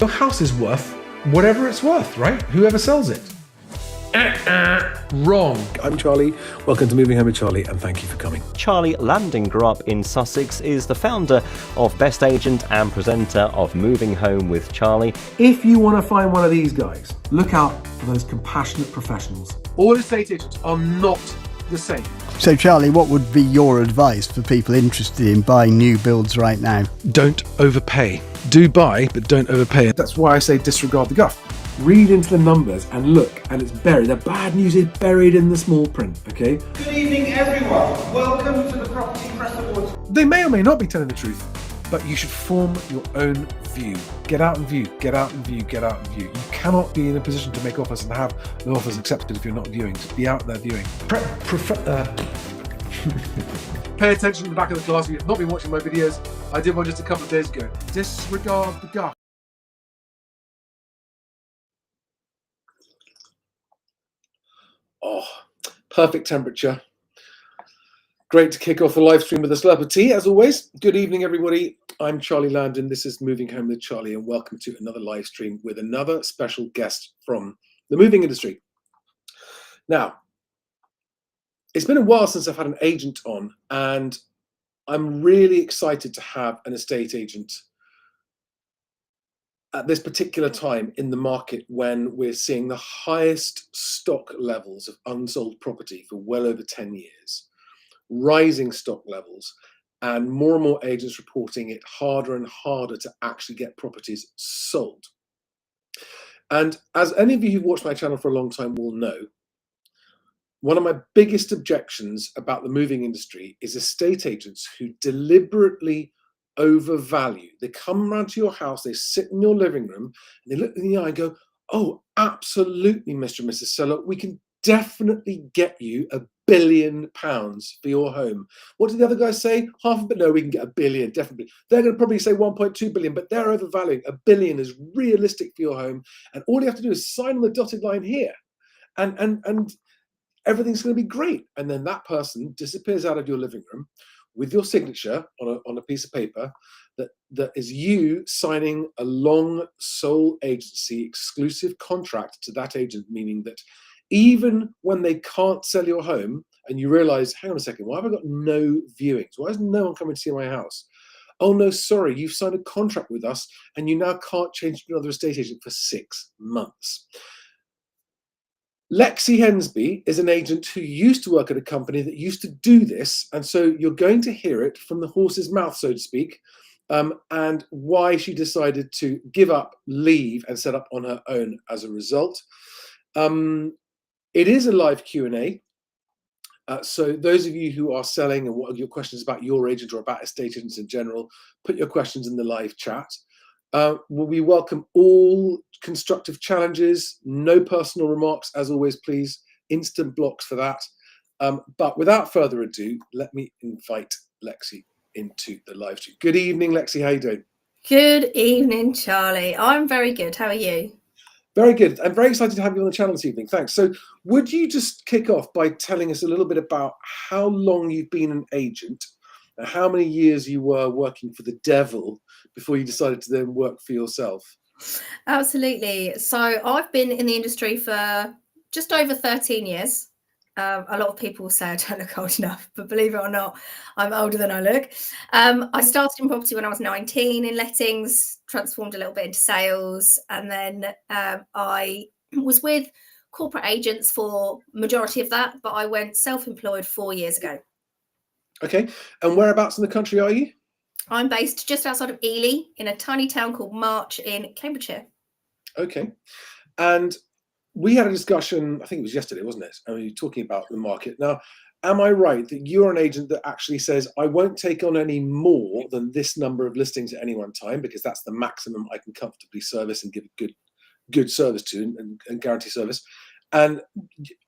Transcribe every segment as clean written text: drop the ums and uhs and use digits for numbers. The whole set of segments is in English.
Your house is worth whatever it's worth, right? Whoever sells it. Wrong. I'm Charlie. Welcome to Moving Home with Charlie, and thank you for coming. Charlie Landing grew up in Sussex, is the founder of Best Agent and presenter of Moving Home with Charlie. If you want to find one of these guys, look out for those compassionate professionals. All estate agents are not the same. So Charlie, what would be your advice for people interested in buying new builds right now? Don't overpay. Do buy, but don't overpay. That's why I say disregard the guff. Read into the numbers and look, and it's buried. The bad news is buried in the small print, okay? Good evening, everyone. Welcome to the Property Press Awards. They may or may not be telling the truth, but you should form your own view. Get out and view, get out and view, get out and view. You cannot be in a position to make offers and have the offers accepted if you're not viewing. Just be out there viewing. Pay attention to the back of the class. If you've not been watching my videos, I did one just a couple of days ago. Disregard the guff. Oh, perfect temperature. Great to kick off the live stream with a slurp of tea, as always. Good evening, everybody. I'm Charlie Landon. This is Moving Home with Charlie, and welcome to another live stream with another special guest from the moving industry. Now, it's been a while since I've had an agent on, and I'm really excited to have an estate agent at this particular time in the market when we're seeing the highest stock levels of unsold property for well over 10 years, rising stock levels, and more agents reporting it harder and harder to actually get properties sold. And as any of you who've watched my channel for a long time will know, one of my biggest objections about the moving industry is estate agents who deliberately overvalue. They come around to your house, they sit in your living room, and they look in the eye and go, "Oh, absolutely, Mr. and Mrs. Seller, we can definitely get you £1 billion for your home." What did the other guys say? Half a bit? No, we can get £1 billion, definitely. They're going to probably say 1.2 billion, but they're overvaluing. £1 billion is realistic for your home, and all you have to do is sign on the dotted line here, and everything's going to be great. And then that person disappears out of your living room with your signature on a piece of paper that is you signing a long sole agency exclusive contract to that agent, meaning that even when they can't sell your home and you realize, hang on a second, why have I got no viewings? Why is no one coming to see my house? Oh no, sorry, you've signed a contract with us and you now can't change to another estate agent for 6 months. Lexi Hensby is an agent who used to work at a company that used to do this, and so you're going to hear it from the horse's mouth, so to speak, and why she decided to give up, leave, and set up on her own as a result. It is a live Q&A, so those of you who are selling and what are your questions about your agent or about estate agents in general, put your questions in the live chat. We welcome all constructive challenges, no personal remarks, as always, please. Instant blocks for that. But without further ado, let me invite Lexi into the live stream. Good evening, Lexi. How are you doing? Good evening, Charlie. I'm very good. How are you? Very good. I'm very excited to have you on the channel this evening. Thanks. So would you just kick off by telling us a little bit about how long you've been an agent, and how many years you were working for the devil before you decided to then work for yourself? Absolutely. So I've been in the industry for just over 13 years. A lot of people say I don't look old enough, but believe it or not, I'm older than I look. I started in property when I was 19 in lettings, transformed a little bit into sales, and then I was with corporate agents for majority of that, but I went self-employed 4 years ago. Okay. And whereabouts in the country are you? I'm based just outside of Ely in a tiny town called March in Cambridgeshire. Okay. And we had a discussion, I think it was yesterday, wasn't it? And we were talking about the market. Now, am I right that you're an agent that actually says, I won't take on any more than this number of listings at any one time, because that's the maximum I can comfortably service and give a good service to and guarantee service? And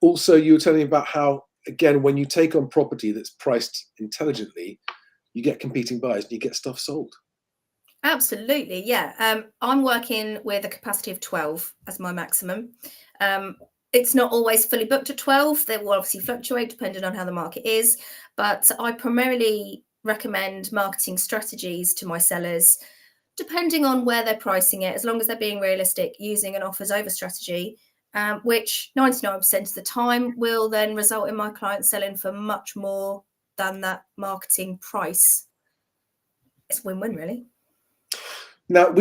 also you were telling me about how, again, when you take on property that's priced intelligently, you get competing buyers and you get stuff sold. Absolutely, yeah. I'm working with a capacity of 12 as my maximum. It's not always fully booked at 12. They will obviously fluctuate depending on how the market is, but I primarily recommend marketing strategies to my sellers depending on where they're pricing it, as long as they're being realistic, using an offers over strategy, which 99% of the time will then result in my client selling for much more than that marketing price. It's win-win, really. Now,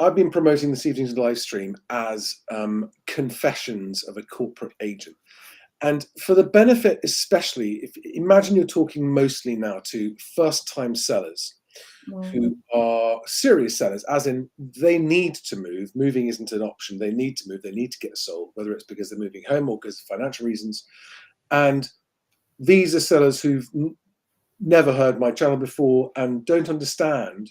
I've been promoting this evening's live stream as Confessions of a Corporate Agent. And for the benefit, especially, imagine you're talking mostly now to first-time sellers who are serious sellers, as in they need to move. Moving isn't an option. They need to move. They need to get sold, whether it's because they're moving home or because of financial reasons. And these are sellers who've never heard my channel before and don't understand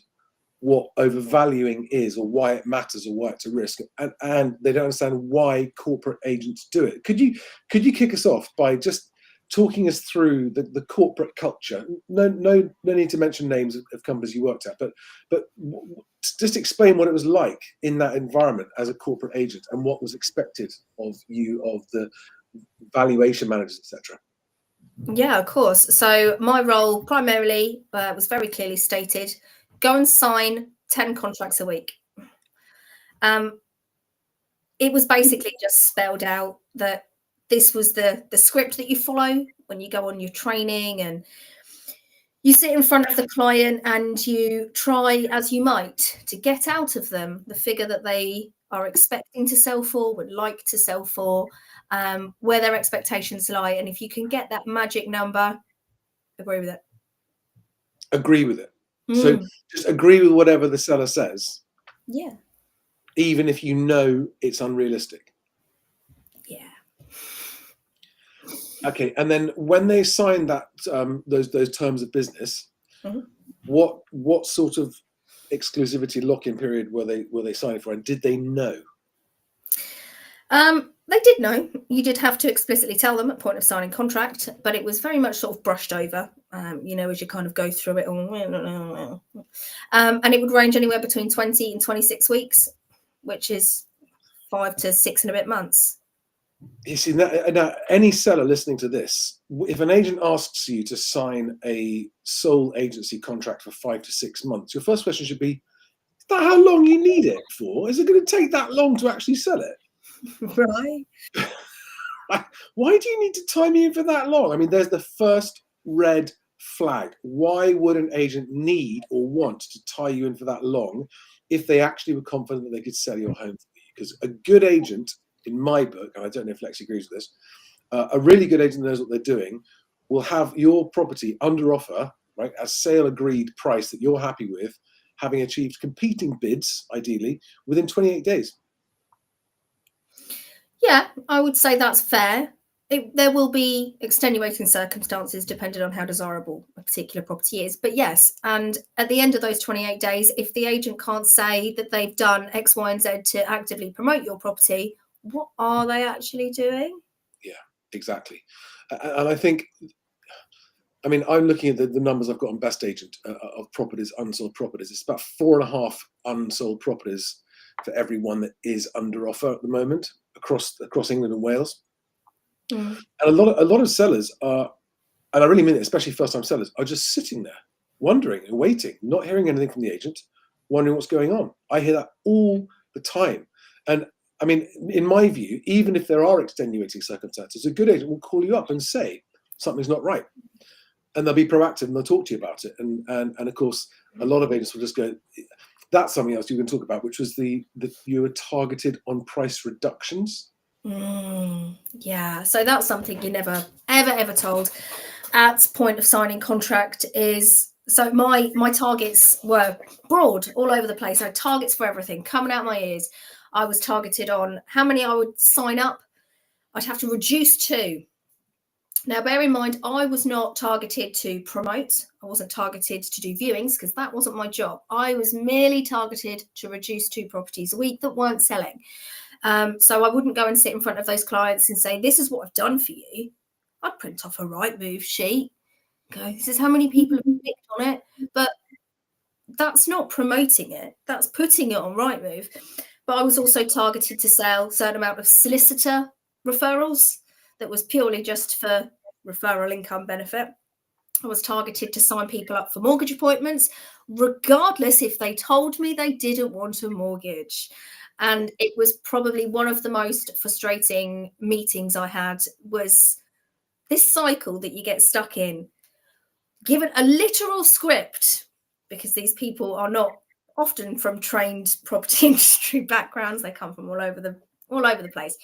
what overvaluing is, or why it matters, or why it's a risk, and they don't understand why corporate agents do it. Could you kick us off by just talking us through the corporate culture? No need to mention names of companies you worked at, but just explain what it was like in that environment as a corporate agent, and what was expected of you, of the valuation managers, etc. Yeah, of course. So my role primarily was very clearly stated: go and sign 10 contracts a week. It was basically just spelled out that this was the script that you follow when you go on your training, and you sit in front of the client and you try as you might to get out of them the figure that they are expecting to sell for, would like to sell for, where their expectations lie. And if you can get that magic number, agree with it. Agree with it. So just agree with whatever the seller says. Yeah. Even if you know it's unrealistic. Yeah. Okay, and then when they signed that those terms of business, what sort of exclusivity lock-in period were they signing for, and did they know? They did know. You did have to explicitly tell them at point of signing contract, but it was very much sort of brushed over, as you kind of go through it all. And it would range anywhere between 20 and 26 weeks, which is 5 to 6 and a bit months. You see, now any seller listening to this, if an agent asks you to sign a sole agency contract for 5 to 6 months, your first question should be, is that how long you need it for? Is it going to take that long to actually sell it? Right. Why do you need to tie me in for that long? I mean, there's the first red flag. Why would an agent need or want to tie you in for that long if they actually were confident that they could sell your home for you? Because a good agent, in my book, and I don't know if Lexi agrees with this, a really good agent that knows what they're doing will have your property under offer, right, as sale agreed price that you're happy with, having achieved competing bids, ideally, within 28 days. Yeah, I would say that's fair. There will be extenuating circumstances depending on how desirable a particular property is. But yes, and at the end of those 28 days, if the agent can't say that they've done X, Y, and Z to actively promote your property, what are they actually doing? Yeah, exactly. And I think, I mean, I'm looking at the numbers I've got on Best Agent of properties, unsold properties. It's about 4.5 unsold properties for every one that is under offer at the moment across England and Wales. And a lot of sellers are, and I really mean it, especially first-time sellers, are just sitting there wondering and waiting, not hearing anything from the agent, wondering what's going on. I hear that all the time. And I mean, in my view, even if there are extenuating circumstances, a good agent will call you up and say something's not right, and they'll be proactive and they'll talk to you about it. And of course, a lot of agents will just go, that's something else you can talk about, which was that you were targeted on price reductions. Yeah, so that's something you're never, ever told at point of signing contract. Is so my targets were broad all over the place. I had targets for everything coming out my ears. I was targeted on how many I would sign up. I'd have to reduce to. Now, bear in mind, I was not targeted to promote. I wasn't targeted to do viewings because that wasn't my job. I was merely targeted to reduce 2 properties a week that weren't selling. So I wouldn't go and sit in front of those clients and say, this is what I've done for you. I'd print off a Rightmove sheet. Go, this is how many people have clicked on it. But that's not promoting it. That's putting it on Rightmove. But I was also targeted to sell a certain amount of solicitor referrals that was purely just for referral income benefit. I was targeted to sign people up for mortgage appointments, regardless if they told me they didn't want a mortgage. And it was probably one of the most frustrating meetings I had, was this cycle that you get stuck in, given a literal script, because these people are not often from trained property industry backgrounds. They come from all over the place.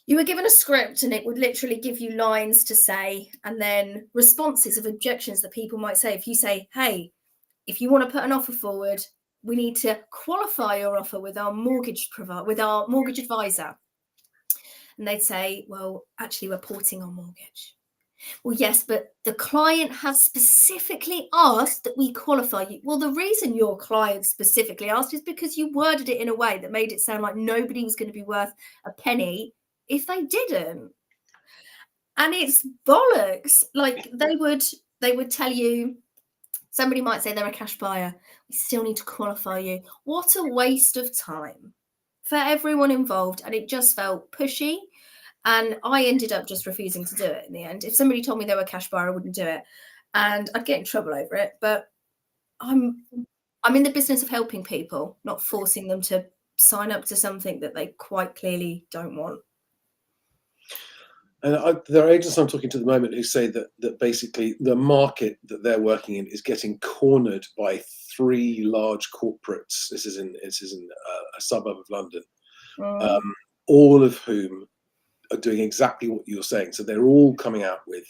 You were given a script and it would literally give you lines to say, and then responses of objections that people might say. If you say, hey, if you want to put an offer forward, we need to qualify your offer with our mortgage advisor. And they'd say, well, actually, we're porting our mortgage. Well, yes, but the client has specifically asked that we qualify you. Well, the reason your client specifically asked is because you worded it in a way that made it sound like nobody was going to be worth a penny if they didn't. And it's bollocks. Like they would tell you, somebody might say they're a cash buyer. We still need to qualify you. What a waste of time for everyone involved. And it just felt pushy. And I ended up just refusing to do it in the end. If somebody told me they were a cash buyer, I wouldn't do it. And I'd get in trouble over it. But I'm in the business of helping people, not forcing them to sign up to something that they quite clearly don't want. And there are agents I'm talking to at the moment who say that basically the market that they're working in is getting cornered by 3 large corporates. This is in a suburb of London, all of whom are doing exactly what you're saying. So they're all coming out with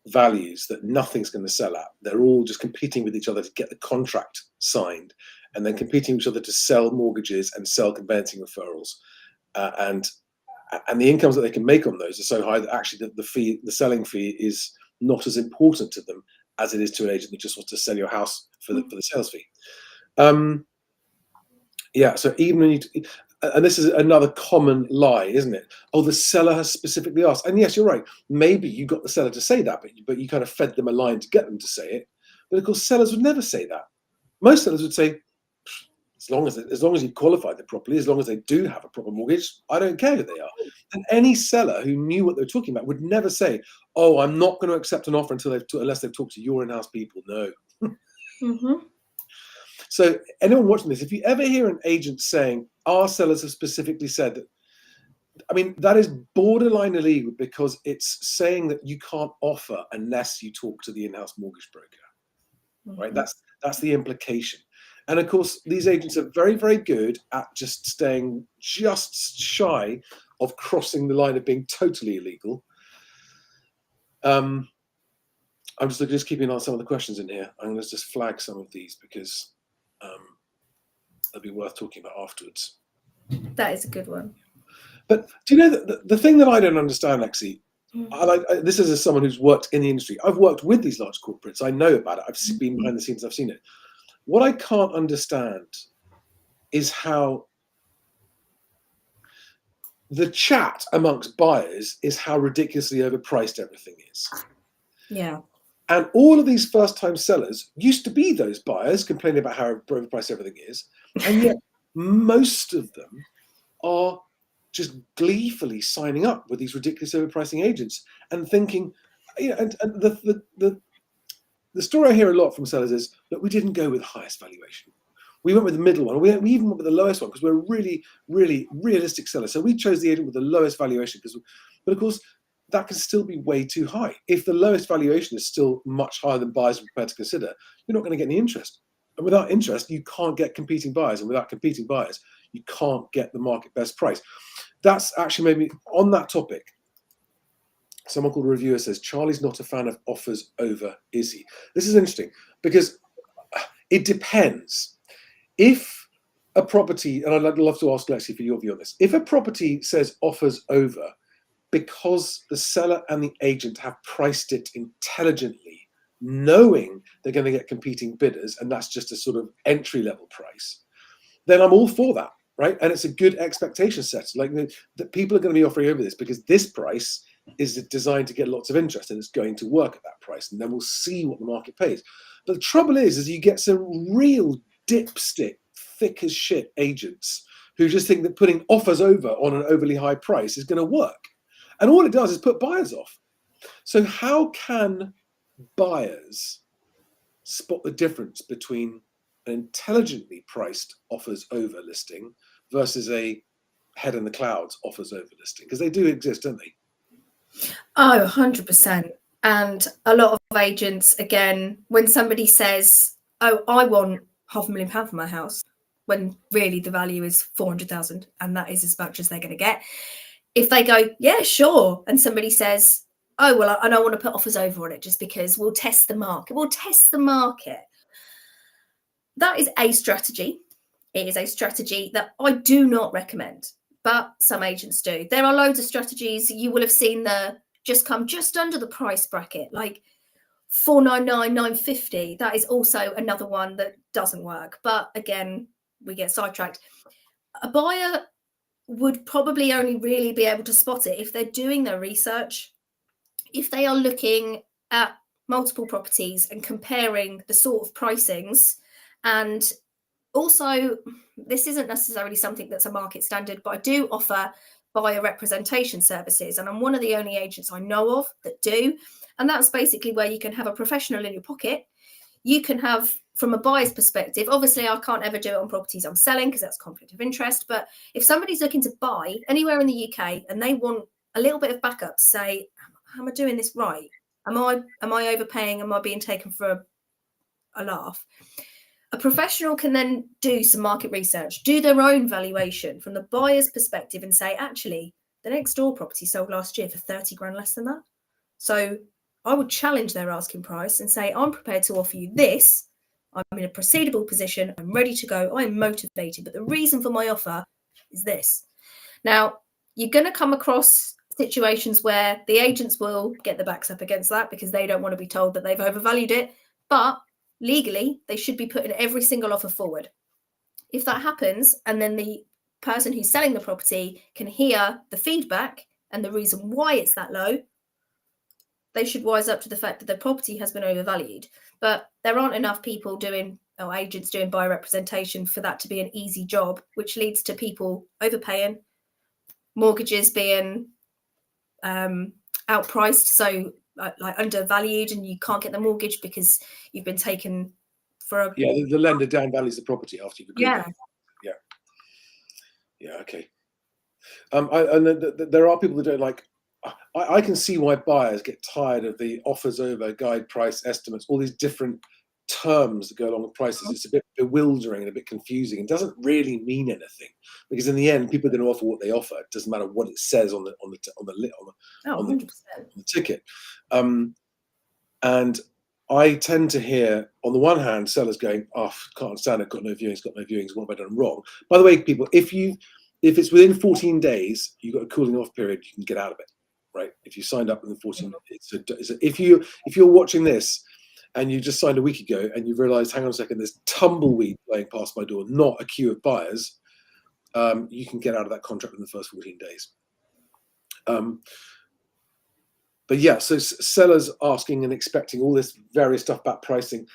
values that nothing's going to sell at. They're all just competing with each other to get the contract signed, and then competing with each other to sell mortgages and sell conveyancing referrals. And the incomes that they can make on those are so high that actually the selling fee is not as important to them as it is to an agent that just wants to sell your house for the sales fee. So even when and this is another common lie, isn't it? Oh, the seller has specifically asked. And yes, you're right. Maybe you got the seller to say that, but you kind of fed them a line to get them to say it. But of course, sellers would never say that. Most sellers would say, as long as you've qualified them properly, as long as they do have a proper mortgage, I don't care who they are. And any seller who knew what they were talking about would never say, oh, I'm not going to accept an offer unless they've talked to your in-house people. No. So anyone watching this, if you ever hear an agent saying, our sellers have specifically said that, I mean, that is borderline illegal, because it's saying that you can't offer unless you talk to the in-house mortgage broker, right? That's the implication. And of course, these agents are very, very good at just staying just shy of crossing the line of being totally illegal. I'm just keeping on some of the questions in here. I'm going to just flag some of these because they'll be worth talking about afterwards. That is a good one. But do you know that the thing that I don't understand, Lexi, this is as someone who's worked in the industry. I've worked with these large corporates. I know about it. I've been behind the scenes. I've seen it. What I can't understand is how the chat amongst buyers is how ridiculously overpriced everything is. Yeah. And all of these first-time sellers used to be those buyers complaining about how overpriced everything is. And yet most of them are just gleefully signing up with these ridiculous overpricing agents and thinking, and the story I hear a lot from sellers is that we didn't go with the highest valuation. We went with the middle one. We even went with the lowest one because we're really, really realistic sellers. So we chose the agent with the lowest valuation but of course, that can still be way too high. If the lowest valuation is still much higher than buyers are prepared to consider, you're not going to get any interest. And without interest, you can't get competing buyers. And without competing buyers, you can't get the market best price. That's actually made me, on that topic, someone called a reviewer says, Charlie's not a fan of offers over, is he? This is interesting because it depends. If a property, and I'd love to ask Lexi for your view on this, if a property says offers over because the seller and the agent have priced it intelligently, knowing they're going to get competing bidders, and that's just a sort of entry-level price, then I'm all for that, right? And it's a good expectation set. Like that people are going to be offering over this because this price is designed to get lots of interest and it's going to work at that price. And then we'll see what the market pays. But the trouble is you get some real dipstick, thick as shit agents who just think that putting offers over on an overly high price is going to work. And all it does is put buyers off. So how can buyers spot the difference between an intelligently priced offers over listing versus a head in the clouds offers over listing? Because they do exist, don't they? Oh, 100%. And a lot of agents, again, when somebody says, oh, I want £500,000 for my house, when really the value is 400,000, and that is as much as they're going to get. If they go, yeah, sure, and somebody says, oh, well, I don't want to put offers over on it just because we'll test the market. We'll test the market. That is a strategy. It is a strategy that I do not recommend, but some agents do. There are loads of strategies. You will have seen the just come just under the price bracket, like 499, 950. That is also another one that doesn't work. But again, we get sidetracked. A buyer would probably only really be able to spot it if they're doing their research, if they are looking at multiple properties and comparing the sort of pricings. And also, this isn't necessarily something that's a market standard, but I do offer buyer representation services, and I'm one of the only agents I know of that do. And that's basically where you can have a professional in your pocket. You can have, from a buyer's perspective, obviously I can't ever do it on properties I'm selling because that's conflict of interest, but if somebody's looking to buy anywhere in the UK and they want a little bit of backup to say, am I doing this right? Am I overpaying? Am I being taken for a laugh? A professional can then do some market research, do their own valuation from the buyer's perspective and say, actually, the next door property sold last year for 30 grand less than that. So I would challenge their asking price and say, I'm prepared to offer you this. I'm in a proceedable position. I'm ready to go. I'm motivated. But the reason for my offer is this. Now, you're going to come across situations where the agents will get their backs up against that because they don't want to be told that they've overvalued it. But legally, they should be putting every single offer forward. If that happens, and then the person who's selling the property can hear the feedback and the reason why it's that low, they should wise up to the fact that their property has been overvalued. But there aren't enough people doing, or agents doing buyer representation for that to be an easy job, which leads to people overpaying, mortgages being outpriced, so like undervalued, and you can't get the mortgage because you've been taken for a... Yeah, the lender downvalues the property after you've agreed. Yeah, okay. There are people that don't like... I can see why buyers get tired of the offers over, guide price estimates, all these different terms that go along with prices. It's a bit bewildering and a bit confusing. It doesn't really mean anything because in the end, people are going to offer what they offer. It doesn't matter what it says on the ticket. And I tend to hear, on the one hand, sellers going, "Oh, can't stand it. Got no viewings. What have I done wrong?" By the way, people, if it's within 14 days, you've got a cooling off period. You can get out of it, right? If you signed up within 14, if you're watching this and you just signed a week ago and you realised, hang on a second, there's tumbleweed playing past my door, not a queue of buyers, you can get out of that contract in the first 14 days. But yeah, so sellers asking and expecting all this various stuff about pricing,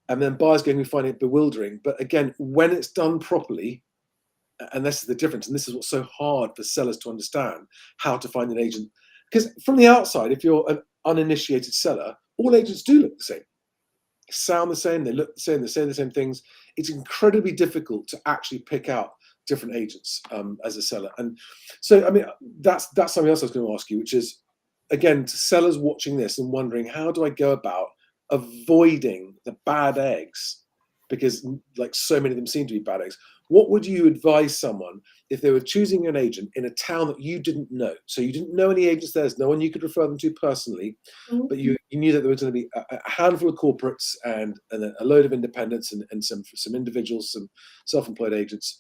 and then buyers going, we find it bewildering. But again, when it's done properly, and this is the difference, and this is what's so hard for sellers to understand, how to find an agent. Because from the outside, if you're an uninitiated seller, all agents do look the same, sound the same, they look the same, they say the same things. It's incredibly difficult to actually pick out different agents as a seller. And so, I mean, that's something else I was going to ask you, which is, again, to sellers watching this and wondering, how do I go about avoiding the bad eggs? Because like so many of them seem to be bad eggs. What would you advise someone if they were choosing an agent in a town that you didn't know? So you didn't know any agents there, there's no one you could refer them to personally, but you knew that there was going to be a handful of corporates and a load of independents and some individuals, some self-employed agents.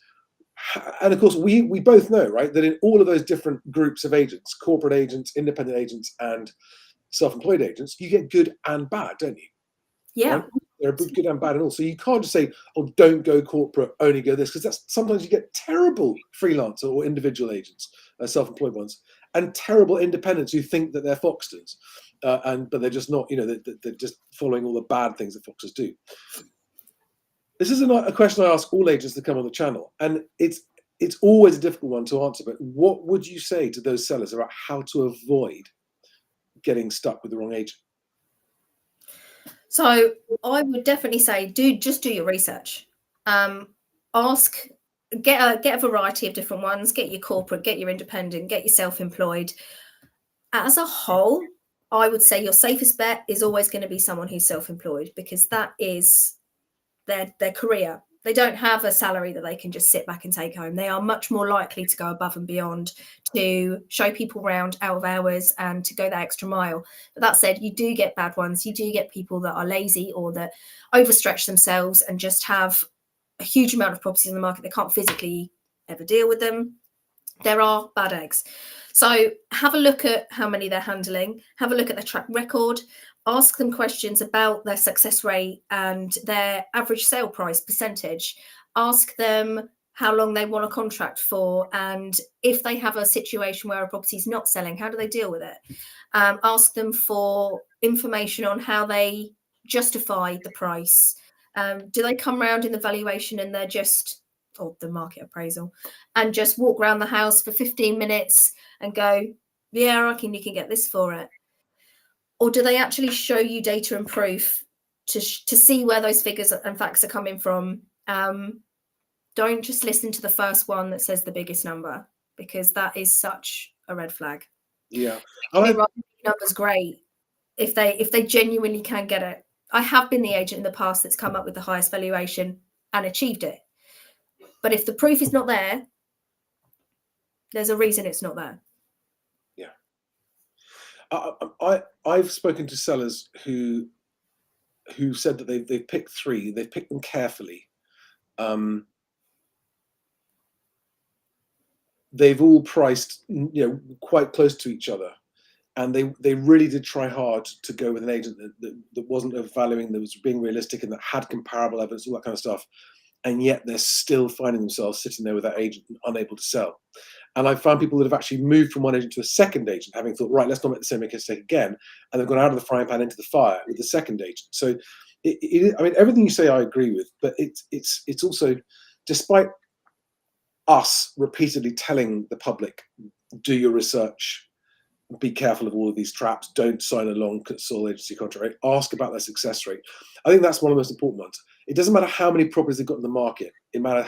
And of course, we both know, right, that in all of those different groups of agents, corporate agents, independent agents, and self-employed agents, you get good and bad, don't you? Yeah. Right? There are good and bad and all. So you can't just say, oh, don't go corporate, only go this, because that's sometimes you get terrible freelancer or individual agents, self-employed ones, and terrible independents who think that they're Foxtons, but they're just not. They're just following all the bad things that Foxtons do. This is a question I ask all agents that come on the channel, and it's always a difficult one to answer. But what would you say to those sellers about how to avoid getting stuck with the wrong agent? So I would definitely say do your research. Ask, get a variety of different ones. Get your corporate, get your independent, get your self-employed. As a whole, I would say your safest bet is always going to be someone who's self-employed, because that is their career. They don't have a salary that they can just sit back and take home. They are much more likely to go above and beyond, to show people around out of hours and to go that extra mile. But that said, you do get bad ones. You do get people that are lazy or that overstretch themselves and just have a huge amount of properties in the market. They can't physically ever deal with them. There are bad eggs. So have a look at how many they're handling, have a look at their track record, ask them questions about their success rate and their average sale price percentage. Ask them how long they want a contract for, and if they have a situation where a property is not selling, how do they deal with it? Ask them for information on how they justify the price. Do they come around in the valuation and they're just, or the market appraisal, and just walk around the house for 15 minutes and go, yeah, I reckon you can get this for it? Or do they actually show you data and proof to see where those figures and facts are coming from? Don't just listen to the first one that says the biggest number, because that is such a red flag. Yeah, Numbers great if they genuinely can get it. I have been the agent in the past that's come up with the highest valuation and achieved it. But if the proof is not there, there's a reason it's not there. Yeah. I've spoken to sellers who said that they've picked three. They've picked them carefully. They've all priced, quite close to each other, and they really did try hard to go with an agent that wasn't overvaluing, that was being realistic, and that had comparable evidence, all that kind of stuff. And yet they're still finding themselves sitting there with that agent unable to sell. And I've found people that have actually moved from one agent to a second agent, having thought, right, let's not make the same mistake again. And they've gone out of the frying pan into the fire with the second agent. So, I mean, everything you say I agree with, but it's also, despite us repeatedly telling the public, do your research, be careful of all of these traps, don't sign a long sole agency contract, ask about their success rate. I think that's one of the most important ones. It doesn't matter how many properties they've got in the market. It matters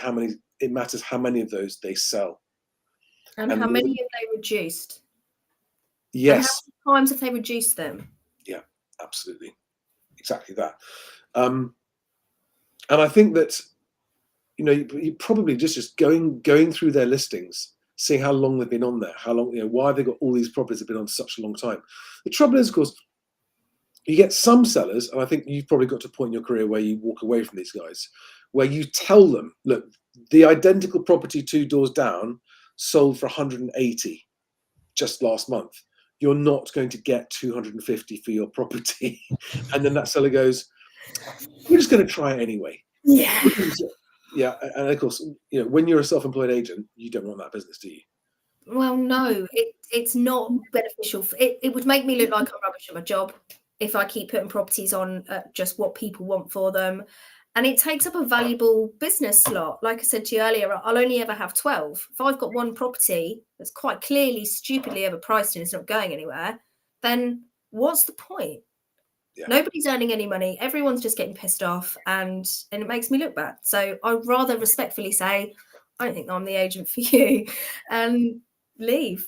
how many of those they sell. And how many have they reduced? Yes. And how many times have they reduced them? Yeah, absolutely. Exactly that. And I think that, you probably just going through their listings, seeing how long they've been on there, how long, why they got all these properties that have been on such a long time. The trouble is, of course, you get some sellers, and I think you've probably got to a point in your career where you walk away from these guys, where you tell them, look, the identical property 2 doors down sold for 180 just last month. You're not going to get 250 for your property. And then that seller goes, we're just going to try it anyway. Yeah. Yeah, and of course, when you're a self-employed agent, you don't want that business, do you? Well, no, it's not beneficial. It would make me look like I'm rubbish at my job if I keep putting properties on just what people want for them. And it takes up a valuable business slot. Like I said to you earlier, I'll only ever have 12. If I've got one property that's quite clearly, stupidly overpriced and it's not going anywhere, then what's the point? Yeah. Nobody's earning any money. Everyone's just getting pissed off, and it makes me look bad. So I'd rather respectfully say, I don't think I'm the agent for you, and leave.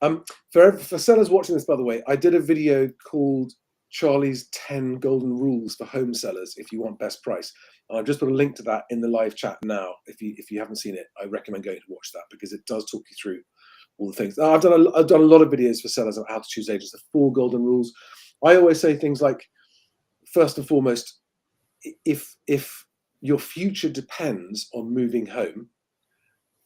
For sellers watching this, by the way, I did a video called Charlie's 10 Golden Rules for Home Sellers if you want best price. And I've just put a link to that in the live chat now. If you haven't seen it, I recommend going to watch that, because it does talk you through all the things. I've done a lot of videos for sellers on how to choose agents. The 4 golden rules. I always say things like, first and foremost, if your future depends on moving home,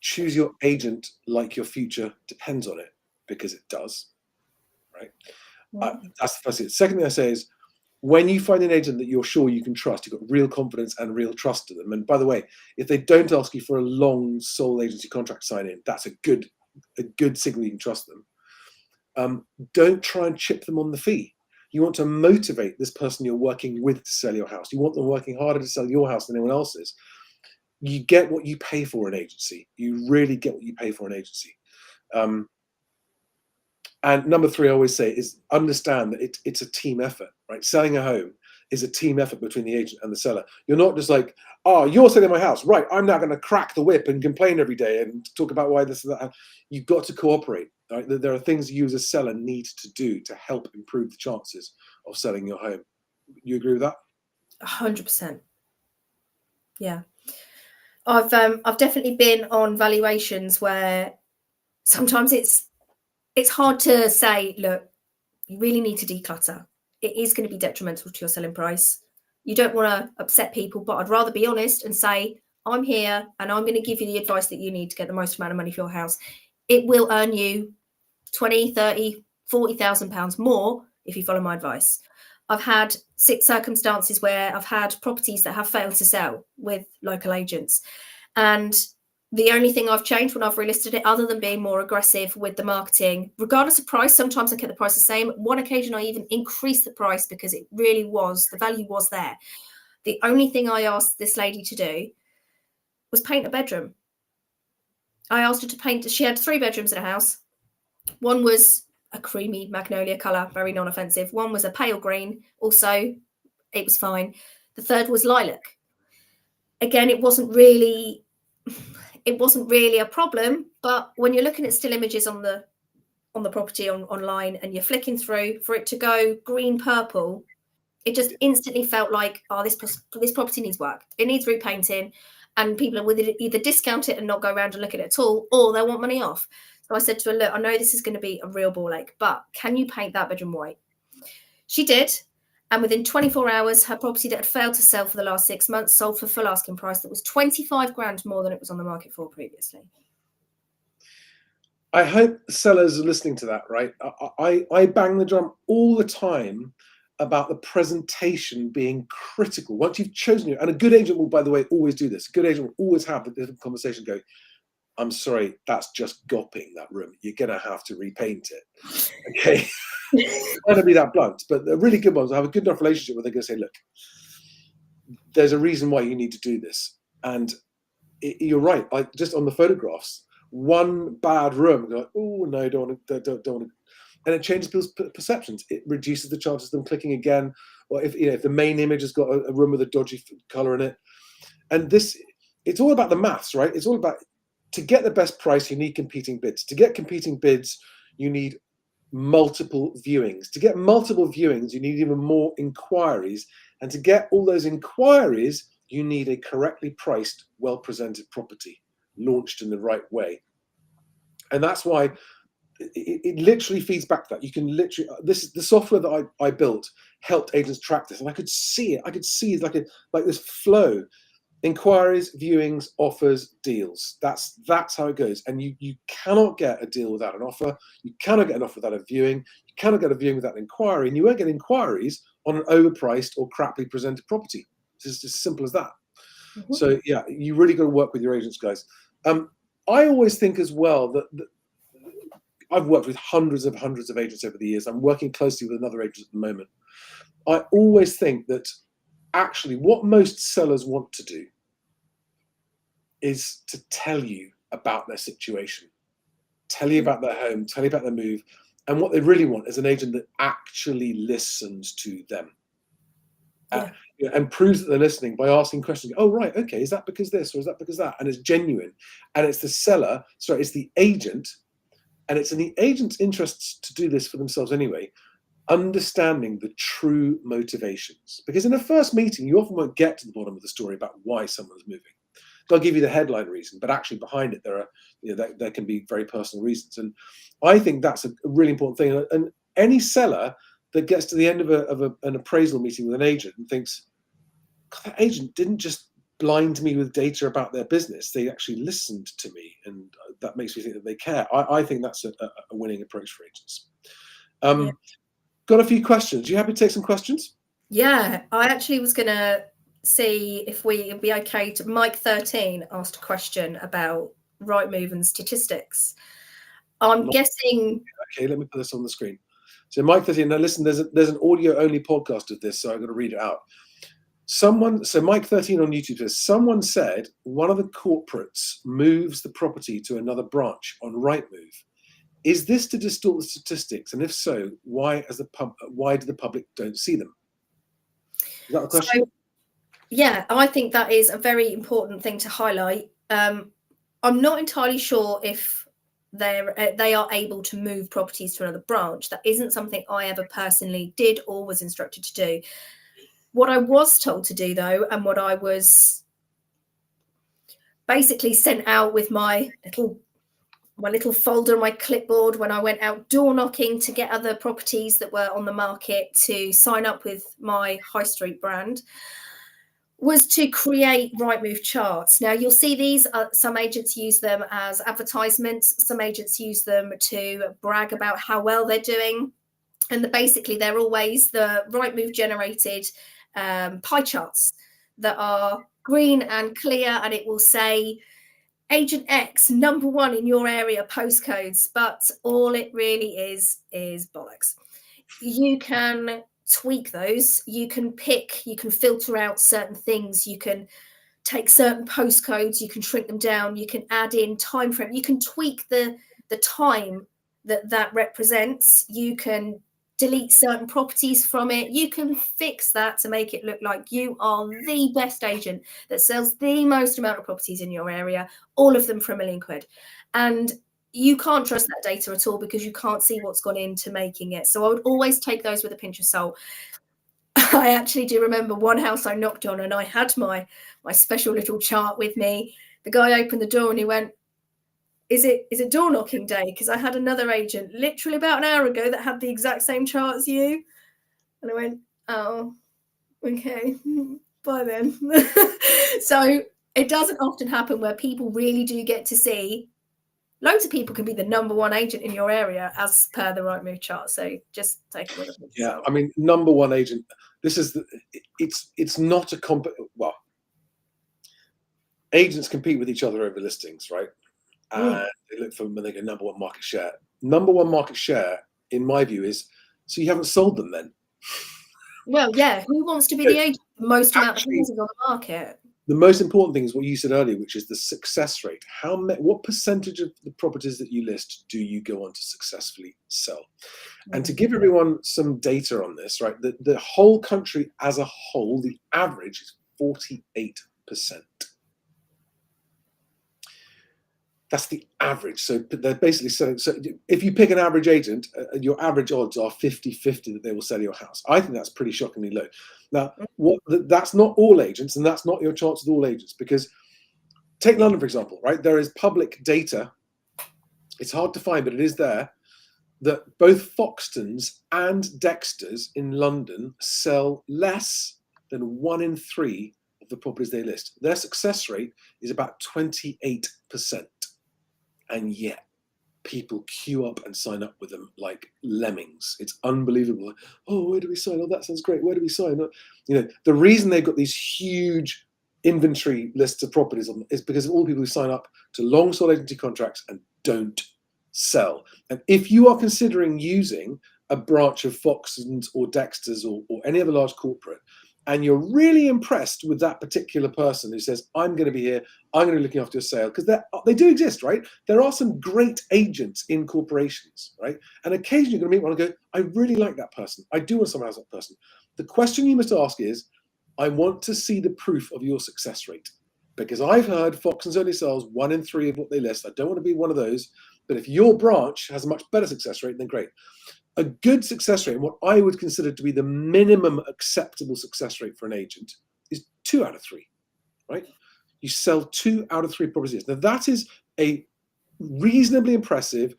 choose your agent like your future depends on it, because it does, right? That's the first thing. The second thing I say is, when you find an agent that you're sure you can trust, you've got real confidence and real trust to them. And by the way, if they don't ask you for a long sole agency contract sign in, that's a good signal you can trust them. Don't try and chip them on the fee. You want to motivate this person you're working with to sell your house. You want them working harder to sell your house than anyone else's. You get what you pay for an agency. You really get what you pay for an agency. And number 3, I always say, is understand that it's a team effort, right? Selling a home is a team effort between the agent and the seller. You're not just like, oh, you're selling my house, right? I'm now going to crack the whip and complain every day and talk about why this and that. You've got to cooperate. Right? There are things you as a seller need to do to help improve the chances of selling your home. You agree with that? 100%. Yeah. I've definitely been on valuations where sometimes it's hard to say, look, you really need to declutter. It is going to be detrimental to your selling price. You don't want to upset people, but I'd rather be honest and say, I'm here and I'm going to give you the advice that you need to get the most amount of money for your house. It will earn you 20, 30, 40,000 pounds more if you follow my advice. I've had 6 circumstances where I've had properties that have failed to sell with local agents. And the only thing I've changed when I've relisted it, other than being more aggressive with the marketing, regardless of price, sometimes I kept the price the same. One occasion I even increased the price because it really was, the value was there. The only thing I asked this lady to do was paint a bedroom. I asked her to paint, she had 3 bedrooms in a house. One was a creamy magnolia colour, very non-offensive. One was a pale green, also, it was fine. The third was lilac. Again, it wasn't really a problem, but when you're looking at still images on the property online and you're flicking through, for it to go green purple, it just instantly felt like, oh, this property needs work. It needs repainting, and people will either discount it and not go around and look at it at all, or they'll want money off. So I said to her, look, I know this is going to be a real ball ache, but can you paint that bedroom white? She did. And within 24 hours, her property that had failed to sell for the last 6 months sold for full asking price that was 25 grand more than it was on the market for previously. I hope sellers are listening to that, right? I bang the drum all the time about the presentation being critical. Once you've chosen it, and a good agent will, by the way, always do this. A good agent will always have the conversation go, I'm sorry, that's just gopping that room. You're going to have to repaint it. Okay. It's going to be that blunt, but the really good ones, I have a good enough relationship where they're going to say, look, there's a reason why you need to do this. And you're right. Like just on the photographs, one bad room, you're like, oh no, don't want to. And it changes people's perceptions. It reduces the chances of them clicking again. Or if the main image has got a room with a dodgy color in it. And it's all about the maths, right? It's all about, to get the best price, you need competing bids. To get competing bids, you need multiple viewings. To get multiple viewings, you need even more inquiries. And to get all those inquiries, you need a correctly priced, well-presented property, launched in the right way. And that's why it literally feeds back to that. You can literally, the software that I built helped agents track this, and I could see it. I could see it like this flow. Inquiries, viewings, offers, deals. That's how it goes. And you cannot get a deal without an offer. You cannot get an offer without a viewing. You cannot get a viewing without an inquiry. And you won't get inquiries on an overpriced or crappily presented property. It's as simple as that. Mm-hmm. So yeah, you really got to work with your agents, guys. I always think as well that I've worked with hundreds of agents over the years. I'm working closely with another agent at the moment. I always think that actually what most sellers want to do is to tell you about their situation, tell you about their home, tell you about their move. And what they really want is an agent that actually listens to them. And proves that they're listening by asking questions. Oh, right, okay, is that because this or is that because that? And it's genuine. And it's it's the agent, and it's in the agent's interests to do this for themselves anyway, understanding the true motivations. Because in a first meeting, you often won't get to the bottom of the story about why someone's moving. They'll give you the headline reason, but actually behind it, there can be very personal reasons. And I think that's a really important thing. And any seller that gets to the end of an appraisal meeting with an agent and thinks, God, that agent didn't just blind me with data about their business. They actually listened to me, and that makes me think that they care. I think that's a winning approach for agents. Got a few questions. You happy to take some questions? Yeah, I actually was going to see if it'd be okay to. Mike 13 asked a question about Rightmove and statistics. I'm guessing. Okay, let me put this on the screen. So Mike 13. Now listen, there's an audio only podcast of this, so I'm going to read it out. So Mike 13 on YouTube says, someone said one of the corporates moves the property to another branch on Rightmove. Is this to distort the statistics? And if so, why do the public don't see them? Is that the question? So, yeah, I think that is a very important thing to highlight. I'm not entirely sure if they are able to move properties to another branch. That isn't something I ever personally did or was instructed to do. What I was told to do, though, and what I was basically sent out with my little folder, my clipboard, when I went out door knocking to get other properties that were on the market to sign up with my high street brand, was to create Rightmove charts. Now you'll see these, some agents use them as advertisements, some agents use them to brag about how well they're doing, and basically they're always the Rightmove generated pie charts that are green and clear, and it will say Agent X #1 in your area postcodes, but all it really is bollocks. You can tweak those, you can filter out certain things, you can take certain postcodes, you can shrink them down, you can add in time frame, you can tweak the time that represents, you can delete certain properties from it, you can fix that to make it look like you are the best agent that sells the most amount of properties in your area, all of them for £1 million. And you can't trust that data at all because you can't see what's gone into making it. So I would always take those with a pinch of salt. I actually do remember one house I knocked on and I had my special little chart with me. The guy opened the door and he went, is it door knocking day? Because I had another agent literally about an hour ago that had the exact same chart as you. And I went, oh, okay, bye then. So it doesn't often happen where people really do get to see. Loads of people can be the #1 agent in your area as per the Rightmove chart. So just take it with a pinch of salt. I mean, #1 agent. This is it's not a well. Agents compete with each other over listings, right? And they look for them when they go #1 market share. #1 market share, in my view, is so you haven't sold them then. Well, yeah. Who wants to be the agent for the most amount of houses on the market? The most important thing is what you said earlier, which is the success rate. What percentage of the properties that you list do you go on to successfully sell? And to give everyone some data on this, right, the whole country as a whole, the average is 48%. That's the average. So they're basically selling. So if you pick an average agent, your average odds are 50-50 that they will sell your house. I think that's pretty shockingly low. Now, that's not all agents, and that's not your chance with all agents, because take London, for example, right? There is public data. It's hard to find, but it is there, that both Foxtons and Dexters in London sell less than 1 in 3 of the properties they list. Their success rate is about 28%. And yet people queue up and sign up with them like lemmings. It's unbelievable. Oh, where do we sign? Oh, that sounds great. Where do we sign? You know, the reason they've got these huge inventory lists of properties on is because of all the people who sign up to long sold agency contracts and don't sell. And if you are considering using a branch of Foxtons or Dexters or any other large corporate, and you're really impressed with that particular person who says, I'm going to be here, I'm going to be looking after your sale, because they do exist, right? There are some great agents in corporations, right? And occasionally you're going to meet one and go, I really like that person. I do want someone else that person. The question you must ask is, I want to see the proof of your success rate. Because I've heard Foxtons only sells 1 in 3 of what they list. I don't want to be one of those. But if your branch has a much better success rate, then great. A good success rate, and what I would consider to be the minimum acceptable success rate for an agent, is 2 out of 3, right? You sell 2 out of 3 properties. Now that is a reasonably impressive,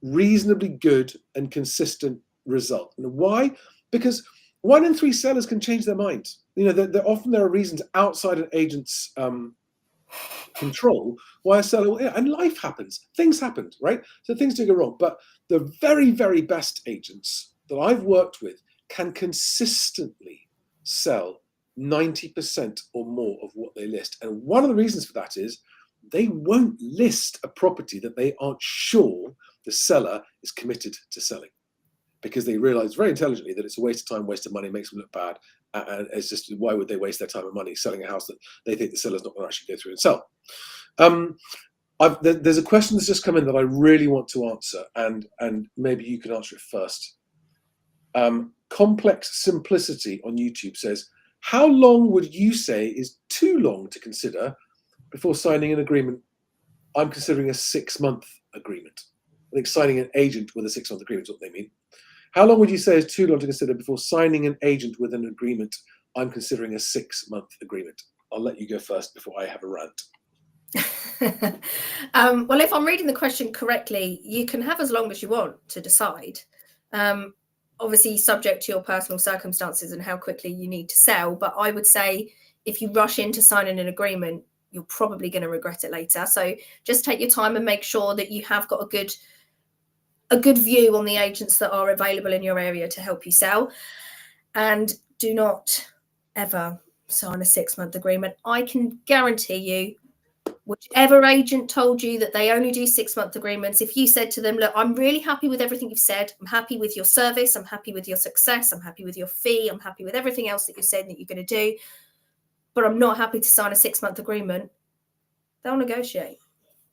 reasonably good and consistent result. And why? Because 1 in 3 sellers can change their mind. You know, often there are reasons outside an agent's control why a seller, and life happens, things happen, right? So things do go wrong, but the very, very best agents that I've worked with can consistently sell 90% or more of what they list. And one of the reasons for that is they won't list a property that they aren't sure the seller is committed to selling, because they realize very intelligently that it's a waste of time, waste of money, makes them look bad. And it's just, why would they waste their time and money selling a house that they think the seller's not going to actually go through and sell? There's a question that's just come in that I really want to answer, and maybe you can answer it first. Complex Simplicity on YouTube says, How long would you say is too long to consider before signing an agreement? I'm considering a 6-month agreement. I think signing an agent with a 6-month agreement is what they mean. How long would you say is too long to consider before signing an agent with an agreement? I'm considering a 6-month agreement. I'll let you go first before I have a rant. Well, if I'm reading the question correctly, you can have as long as you want to decide. Obviously, subject to your personal circumstances and how quickly you need to sell. But I would say if you rush into signing an agreement, you're probably going to regret it later. So just take your time and make sure that you have got a good view on the agents that are available in your area to help you sell. And do not ever sign a 6-month agreement. I can guarantee you, whichever agent told you that they only do 6-month agreements, if you said to them, look, I'm really happy with everything you've said. I'm happy with your service. I'm happy with your success. I'm happy with your fee. I'm happy with everything else that you said that you're going to do, but I'm not happy to sign a 6-month agreement, they'll negotiate.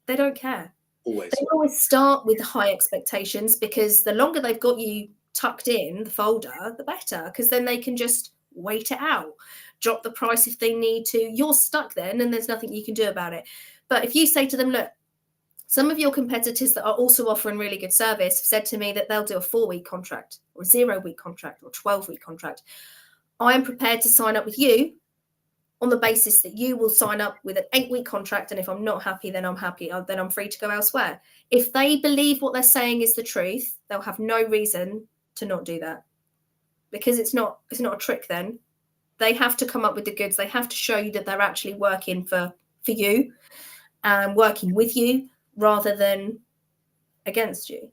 They don't care. Always. They always start with high expectations, because the longer they've got you tucked in the folder, the better, because then they can just wait it out, drop the price if they need to. You're stuck then, and there's nothing you can do about it. But if you say to them, look, some of your competitors that are also offering really good service have said to me that they'll do a 4-week contract or a 0-week contract or 12-week contract. I am prepared to sign up with you on the basis that you will sign up with an 8-week contract. And if I'm not happy, then I'm happy. Then I'm free to go elsewhere. If they believe what they're saying is the truth, they'll have no reason to not do that, because it's not a trick then. They have to come up with the goods. They have to show you that they're actually working for you and working with you rather than against you.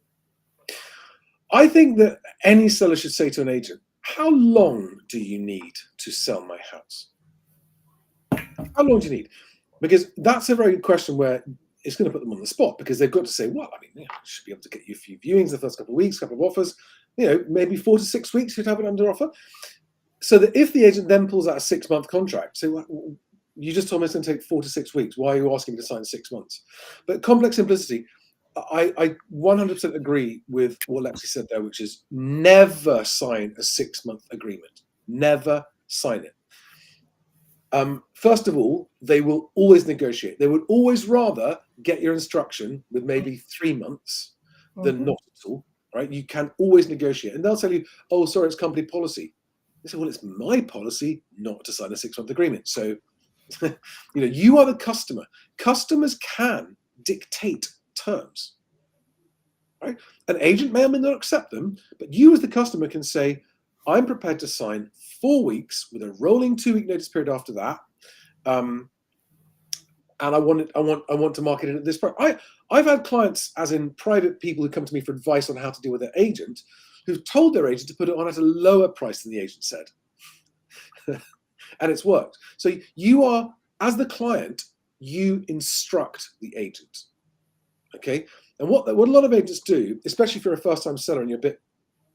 I think that any seller should say to an agent, how long do you need to sell my house? How long do you need? Because that's a very good question where it's going to put them on the spot, because they've got to say, well, I mean, I should be able to get you a few viewings the first couple of weeks, couple of offers, maybe 4 to 6 weeks you'd have it under offer. So that if the agent then pulls out a 6-month contract, say, well, you just told me it's going to take 4 to 6 weeks. Why are you asking me to sign 6 months? But complex simplicity, I 100% agree with what Lexi said there, which is never sign a 6-month agreement. Never sign it. First of all, they will always negotiate. They would always rather get your instruction with maybe 3 months than not at all, right? You can always negotiate. And they'll tell you, oh, sorry, it's company policy. They say, well, it's my policy not to sign a 6-month agreement. So, you are the customer. Customers can dictate terms, right? An agent may or may not accept them, but you as the customer can say, I'm prepared to sign 4 weeks with a rolling 2-week notice period after that. And I want to market it at this price. I've had clients, as in private people who come to me for advice on how to deal with their agent, who've told their agent to put it on at a lower price than the agent said. And it's worked. So you are, as the client, you instruct the agent. Okay? And what a lot of agents do, especially if you're a first-time seller and you're a bit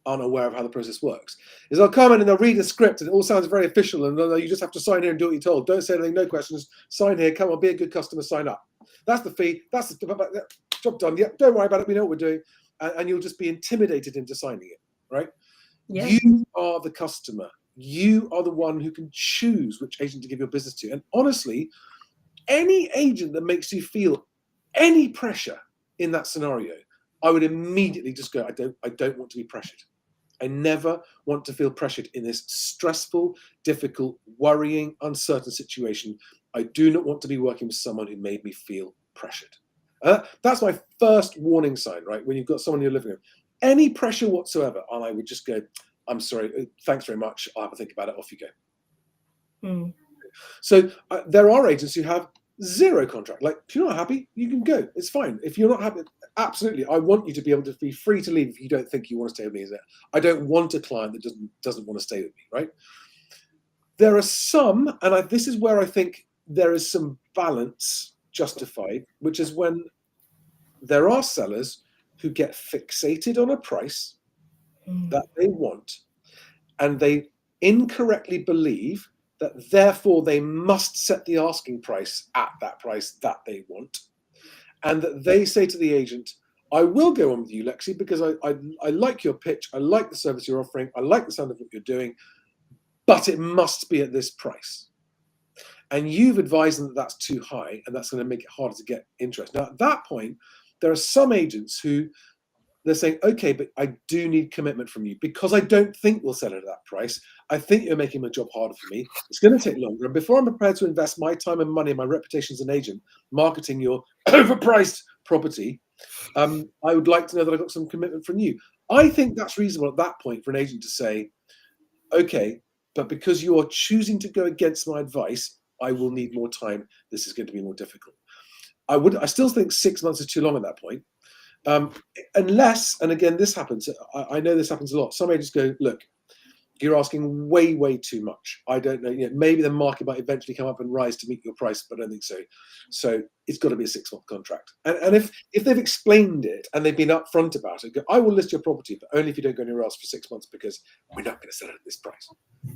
unaware of how the process works, is they'll come in and they'll read a script and it all sounds very official, and you just have to sign here and do what you're told. Don't say anything, no questions, sign here, come on, be a good customer, sign up. That's the fee, that's the job done. Yeah, don't worry about it, we know what we're doing. And you'll just be intimidated into signing it, right? Yeah. You are the customer. You are the one who can choose which agent to give your business to. And honestly, any agent that makes you feel any pressure in that scenario, I would immediately just go, I don't want to be pressured. I never want to feel pressured in this stressful, difficult, worrying, uncertain situation. I do not want to be working with someone who made me feel pressured. That's my first warning sign, right? When you've got someone in your living room, any pressure whatsoever, and I would just go, I'm sorry, thanks very much, I'll have a think about it, off you go. So there are agents who have zero contract. Like, if you're not happy, you can go. It's fine. If you're not happy, absolutely, I want you to be able to be free to leave if you don't think you want to stay with me. I don't want a client that doesn't want to stay with me, right? There are some, and this is where I think there is some balance justified, which is when there are sellers who get fixated on a price that they want, and they incorrectly believe that therefore they must set the asking price at that price that they want, and that they say to the agent, I will go on with you, Lexi, because I like your pitch, I like the service you're offering, I like the sound of what you're doing, but it must be at this price. And you've advised them that that's too high and that's going to make it harder to get interest. Now, at that point, there are some agents who they're saying, okay, but I do need commitment from you because I don't think we'll sell it at that price. I think you're making my job harder for me. It's going to take longer. And before I'm prepared to invest my time and money and my reputation as an agent marketing your overpriced property, I would like to know that I got some commitment from you. I think that's reasonable at that point for an agent to say, okay, but because you are choosing to go against my advice, I will need more time. This is going to be more difficult. I still think 6 months is too long at that point. Unless, and again, this happens, I know this happens a lot. Some agents go, look, you're asking way, way too much. I don't know, maybe the market might eventually come up and rise to meet your price, but I don't think so. So it's got to be a 6-month contract. And if they've explained it and they've been upfront about it, go, I will list your property, but only if you don't go anywhere else for 6 months because we're not going to sell it at this price.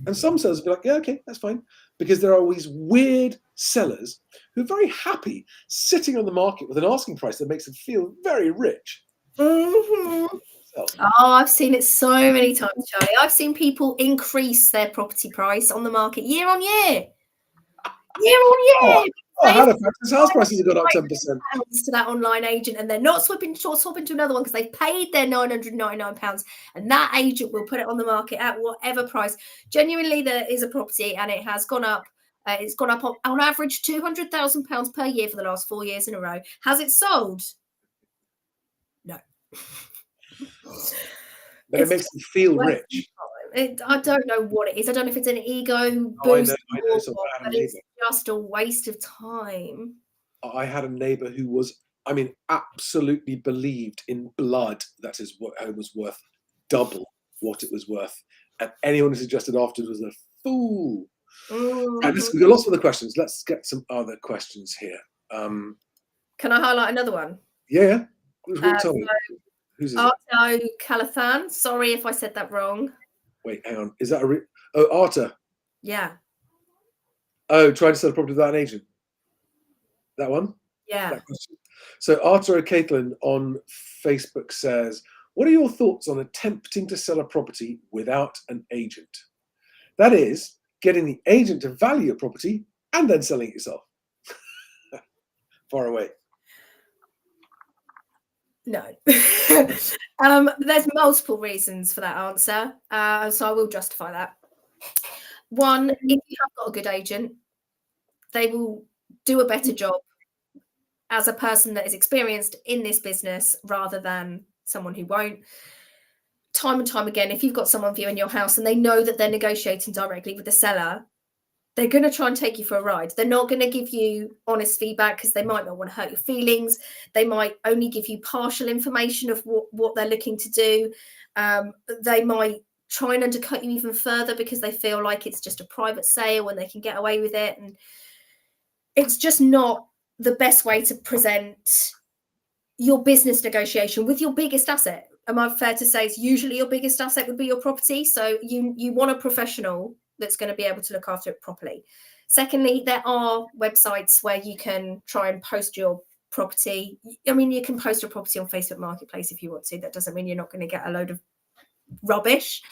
And some sellers will be like, yeah, okay, that's fine. Because there are always weird sellers who are very happy sitting on the market with an asking price that makes them feel very rich. Mm-hmm. Oh, I've seen it so many times, Charlie. I've seen people increase their property price on the market year on year. Year on year. Halifax's house prices have gone up 10%. To that online agent, and they're not swapping to another one because they've paid their £999, and that agent will put it on the market at whatever price. Genuinely, there is a property, and it has gone up. It's gone up on average £200,000 per year for the last 4 years in a row. Has it sold? No. But it makes them feel rich. I don't know what it is. I don't know if it's an ego boost, but it's just a waste of time. I had a neighbour who was, absolutely believed in blood that his home was worth double what it was worth. And anyone who suggested afterwards was a fool. And we've got lots of other questions. Let's get some other questions here. Can I highlight another one? Yeah. Tell me. Who's it? Arto Calathan. Sorry if I said that wrong. Wait, hang on. Is that Arta? Yeah. Oh, trying to sell a property without an agent. That one? Yeah. So Arta O'Caitlin on Facebook says, what are your thoughts on attempting to sell a property without an agent? That is, getting the agent to value a property and then selling it yourself. Far away. No. There's multiple reasons for that answer, so I will justify that. One, if you have got a good agent, they will do a better job as a person that is experienced in this business rather than someone who won't. Time and time again, if you've got someone viewing your house and they know that they're negotiating directly with the seller, they're going to try and take you for a ride. They're not going to give you honest feedback because they might not want to hurt your feelings. They might only give you partial information of what they're looking to do. They might try and undercut you even further because they feel like it's just a private sale and they can get away with it. And it's just not the best way to present your business negotiation with your biggest asset. Am I fair to say it's usually your biggest asset would be your property? So you want a professional that's going to be able to look after it properly. Secondly, there are websites where you can try and post your property. You can post your property on Facebook Marketplace if you want to. That doesn't mean you're not going to get a load of rubbish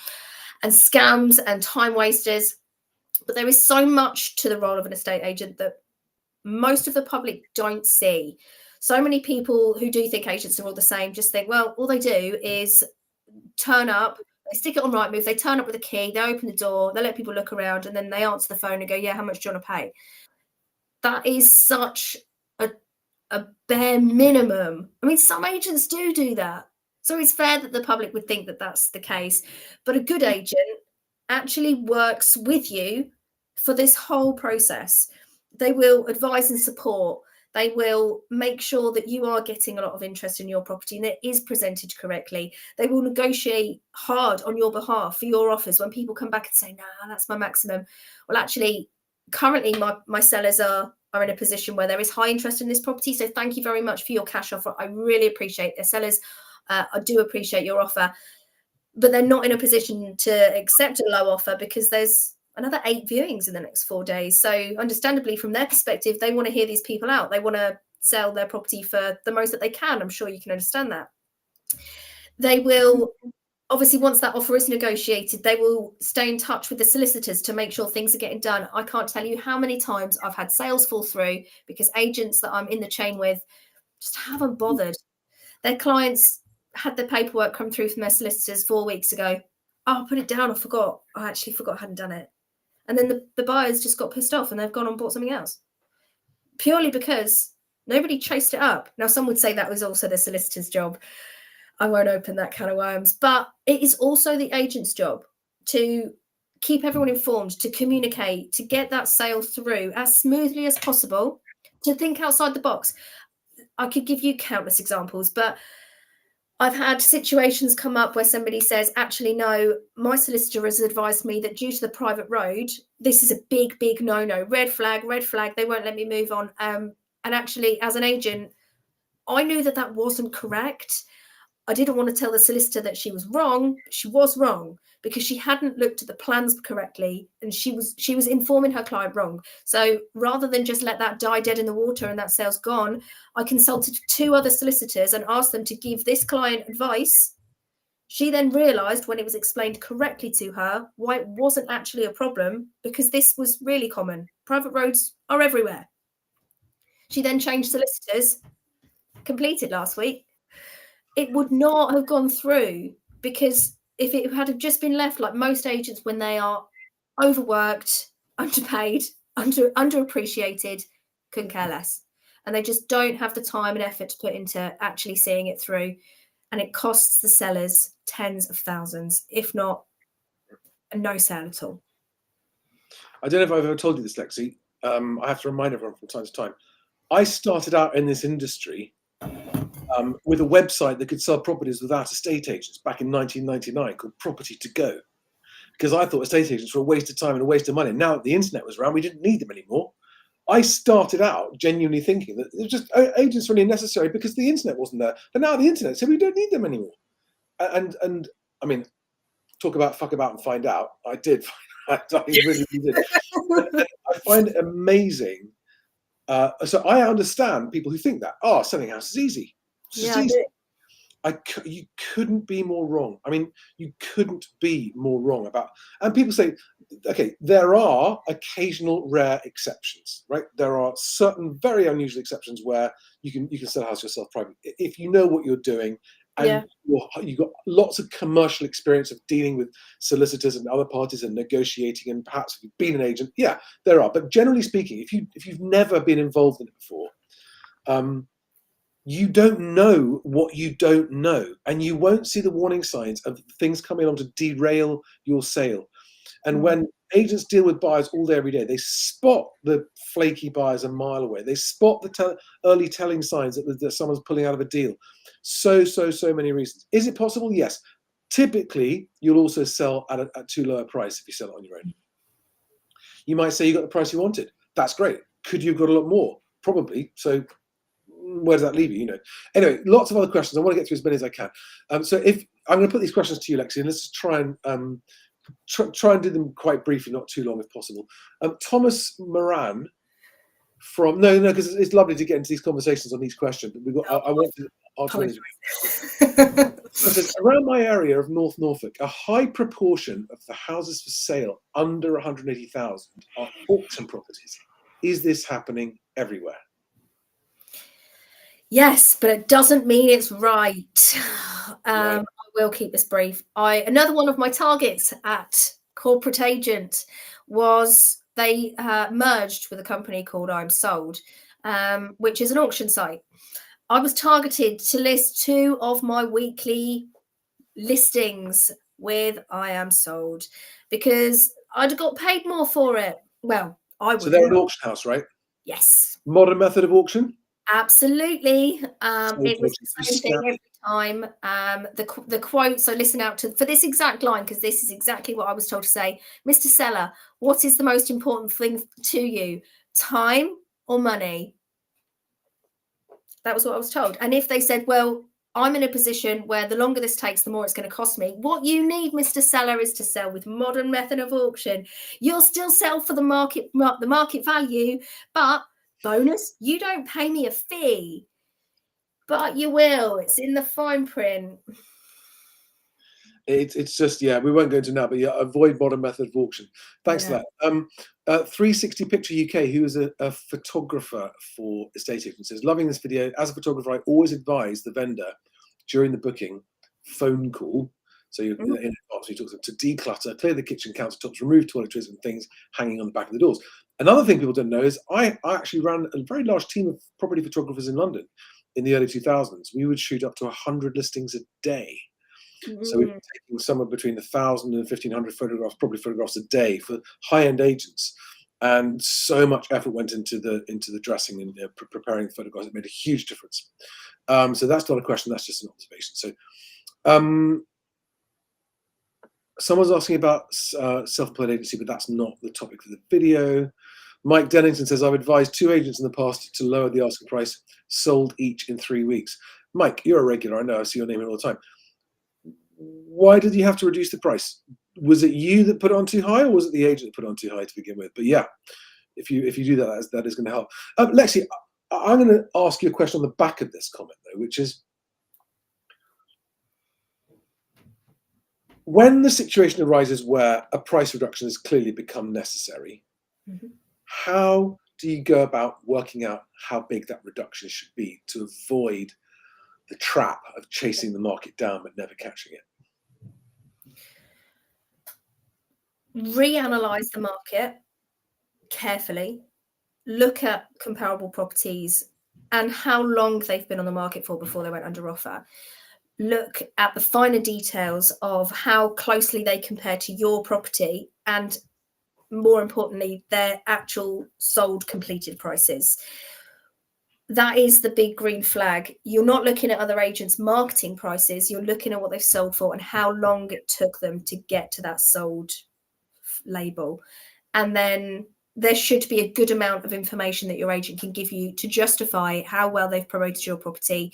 and scams and time wasters. But there is so much to the role of an estate agent that most of the public don't see. So many people who do think agents are all the same just think, well, all they do is turn up, they stick it on Rightmove, they turn up with a key, they open the door, they let people look around, and then they answer the phone and go, yeah, how much do you want to pay? That is such a bare minimum. Some agents do that. So it's fair that the public would think that that's the case. But a good agent actually works with you for this whole process. They will advise and support. They will make sure that you are getting a lot of interest in your property and it is presented correctly. They will negotiate hard on your behalf for your offers when people come back and say, nah, that's my maximum. Well, actually, currently my sellers are in a position where there is high interest in this property. So thank you very much for your cash offer. I really appreciate their sellers. I do appreciate your offer. But they're not in a position to accept a low offer because there's another 8 viewings in the next 4 days. So understandably, from their perspective, they want to hear these people out. They want to sell their property for the most that they can. I'm sure you can understand that. They will obviously, once that offer is negotiated, they will stay in touch with the solicitors to make sure things are getting done. I can't tell you how many times I've had sales fall through because agents that I'm in the chain with just haven't bothered. Their clients had their paperwork come through from their solicitors 4 weeks ago. Oh, I put it down. I forgot. I actually forgot I hadn't done it. And then the buyers just got pissed off and they've gone and bought something else. Purely because nobody chased it up. Now, some would say that was also the solicitor's job. I won't open that can of worms. But it is also the agent's job to keep everyone informed, to communicate, to get that sale through as smoothly as possible, to think outside the box. I could give you countless examples, but I've had situations come up where somebody says, actually, no, my solicitor has advised me that due to the private road, this is a big, big no-no. Red flag, they won't let me move on. And actually, as an agent, I knew that that wasn't correct. I didn't want to tell the solicitor that she was wrong. She was wrong because she hadn't looked at the plans correctly and she was informing her client wrong. So rather than just let that die dead in the water and that sale's gone, I consulted 2 other solicitors and asked them to give this client advice. She then realised when it was explained correctly to her why it wasn't actually a problem, because this was really common. Private roads are everywhere. She then changed solicitors, completed last week. It would not have gone through because if it had just been left like most agents when they are overworked, underpaid, underappreciated, couldn't care less. And they just don't have the time and effort to put into actually seeing it through. And it costs the sellers tens of thousands, if not no sale at all. I don't know if I've ever told you this, Lexi. I have to remind everyone from time to time. I started out in this industry with a website that could sell properties without estate agents back in 1999 called Property to Go, because I thought estate agents were a waste of time and a waste of money. Now that the internet was around, we didn't need them anymore. I started out genuinely thinking that just agents were only necessary because the internet wasn't there. But now the internet, so we don't need them anymore. And I mean, talk about fuck about and find out. I did find out. I really did. I find it amazing. So I understand people who think that, selling a house is easy. It's just easy. You couldn't be more wrong. I mean, you couldn't be more wrong about. And people say, okay, there are occasional rare exceptions, right? There are certain very unusual exceptions where you can sell a house yourself privately if you know what you're doing. And you've got lots of commercial experience of dealing with solicitors and other parties and negotiating, and perhaps if you've been an agent, there are. But generally speaking, if you've never been involved in it before, you don't know what you don't know, and you won't see the warning signs of things coming on to derail your sale. And when agents deal with buyers all day, every day, they spot the flaky buyers a mile away. They spot the early telling signs that someone's pulling out of a deal. So many reasons. Is it possible? Yes. Typically, you'll also sell at too low a price if you sell it on your own. You might say you got the price you wanted. That's great. Could you have got a lot more? Probably. So where does that leave you? Anyway, lots of other questions. I want to get through as many as I can. So if I'm going to put these questions to you, Lexi, and let's just try and do them quite briefly, not too long if possible. Thomas Moran from because it's lovely to get into these conversations on these questions, but we've got I want to answer. Says, around my area of North Norfolk, a high proportion of the houses for sale under 180,000 are auction properties. Is this happening everywhere? Yes, but it doesn't mean it's right. I will keep this brief. Another one of my targets at Corporate Agent was they merged with a company called I'm Sold, which is an auction site. I was targeted to list 2 of my weekly listings with I Am Sold because I'd got paid more for it. Well, I would. So they're an auction house, right? Yes. Modern method of auction? Absolutely. It was the same thing every time. The quote, so listen out for this exact line, because this is exactly what I was told to say. Mr. Seller, what is the most important thing to you? Time or money? That was what I was told. And if they said, well, I'm in a position where the longer this takes, the more it's going to cost me. What you need, Mr. Seller, is to sell with modern method of auction. You'll still sell for the market value, but bonus, you don't pay me a fee, but you will. It's in the fine print. It's just, yeah, we won't go into now, but yeah, avoid modern method of auction. Thanks Yeah. for that. 360 Picture UK, who is a photographer for estate agents, says, loving this video. As a photographer, I always advise the vendor during the booking phone call. So you're in advance, you talk to them to declutter, clear the kitchen countertops, remove toiletries and things hanging on the back of the doors. Another thing people don't know is I actually ran a very large team of property photographers in London in the early 2000s. We would shoot up to 100 listings a day. So we were taking somewhere between 1,000 and 1,500 photographs, probably photographs a day for high-end agents, and so much effort went into the dressing and preparing the photographs. It made a huge difference. So that's not a question; that's just an observation. So, someone's asking about self-employed agency, but that's not the topic for the video. Mike Dennington says, I've advised 2 agents in the past to lower the asking price, sold each in 3 weeks. Mike, you're a regular. I know. I see your name here all the time. Why did you have to reduce the price? Was it you that put it on too high, or was it the agent that put it on too high to begin with? But yeah, if you do that, that is going to help. Lexi, I'm going to ask you a question on the back of this comment, though, which is, when the situation arises where a price reduction has clearly become necessary, how do you go about working out how big that reduction should be to avoid the trap of chasing the market down but never catching it? Reanalyze the market carefully, look at comparable properties and how long they've been on the market for before they went under offer. Look at the finer details of how closely they compare to your property and, more importantly, their actual sold completed prices. That is the big green flag. You're not looking at other agents' marketing prices. You're looking at what they've sold for and how long it took them to get to that sold label. And then there should be a good amount of information that your agent can give you to justify how well they've promoted your property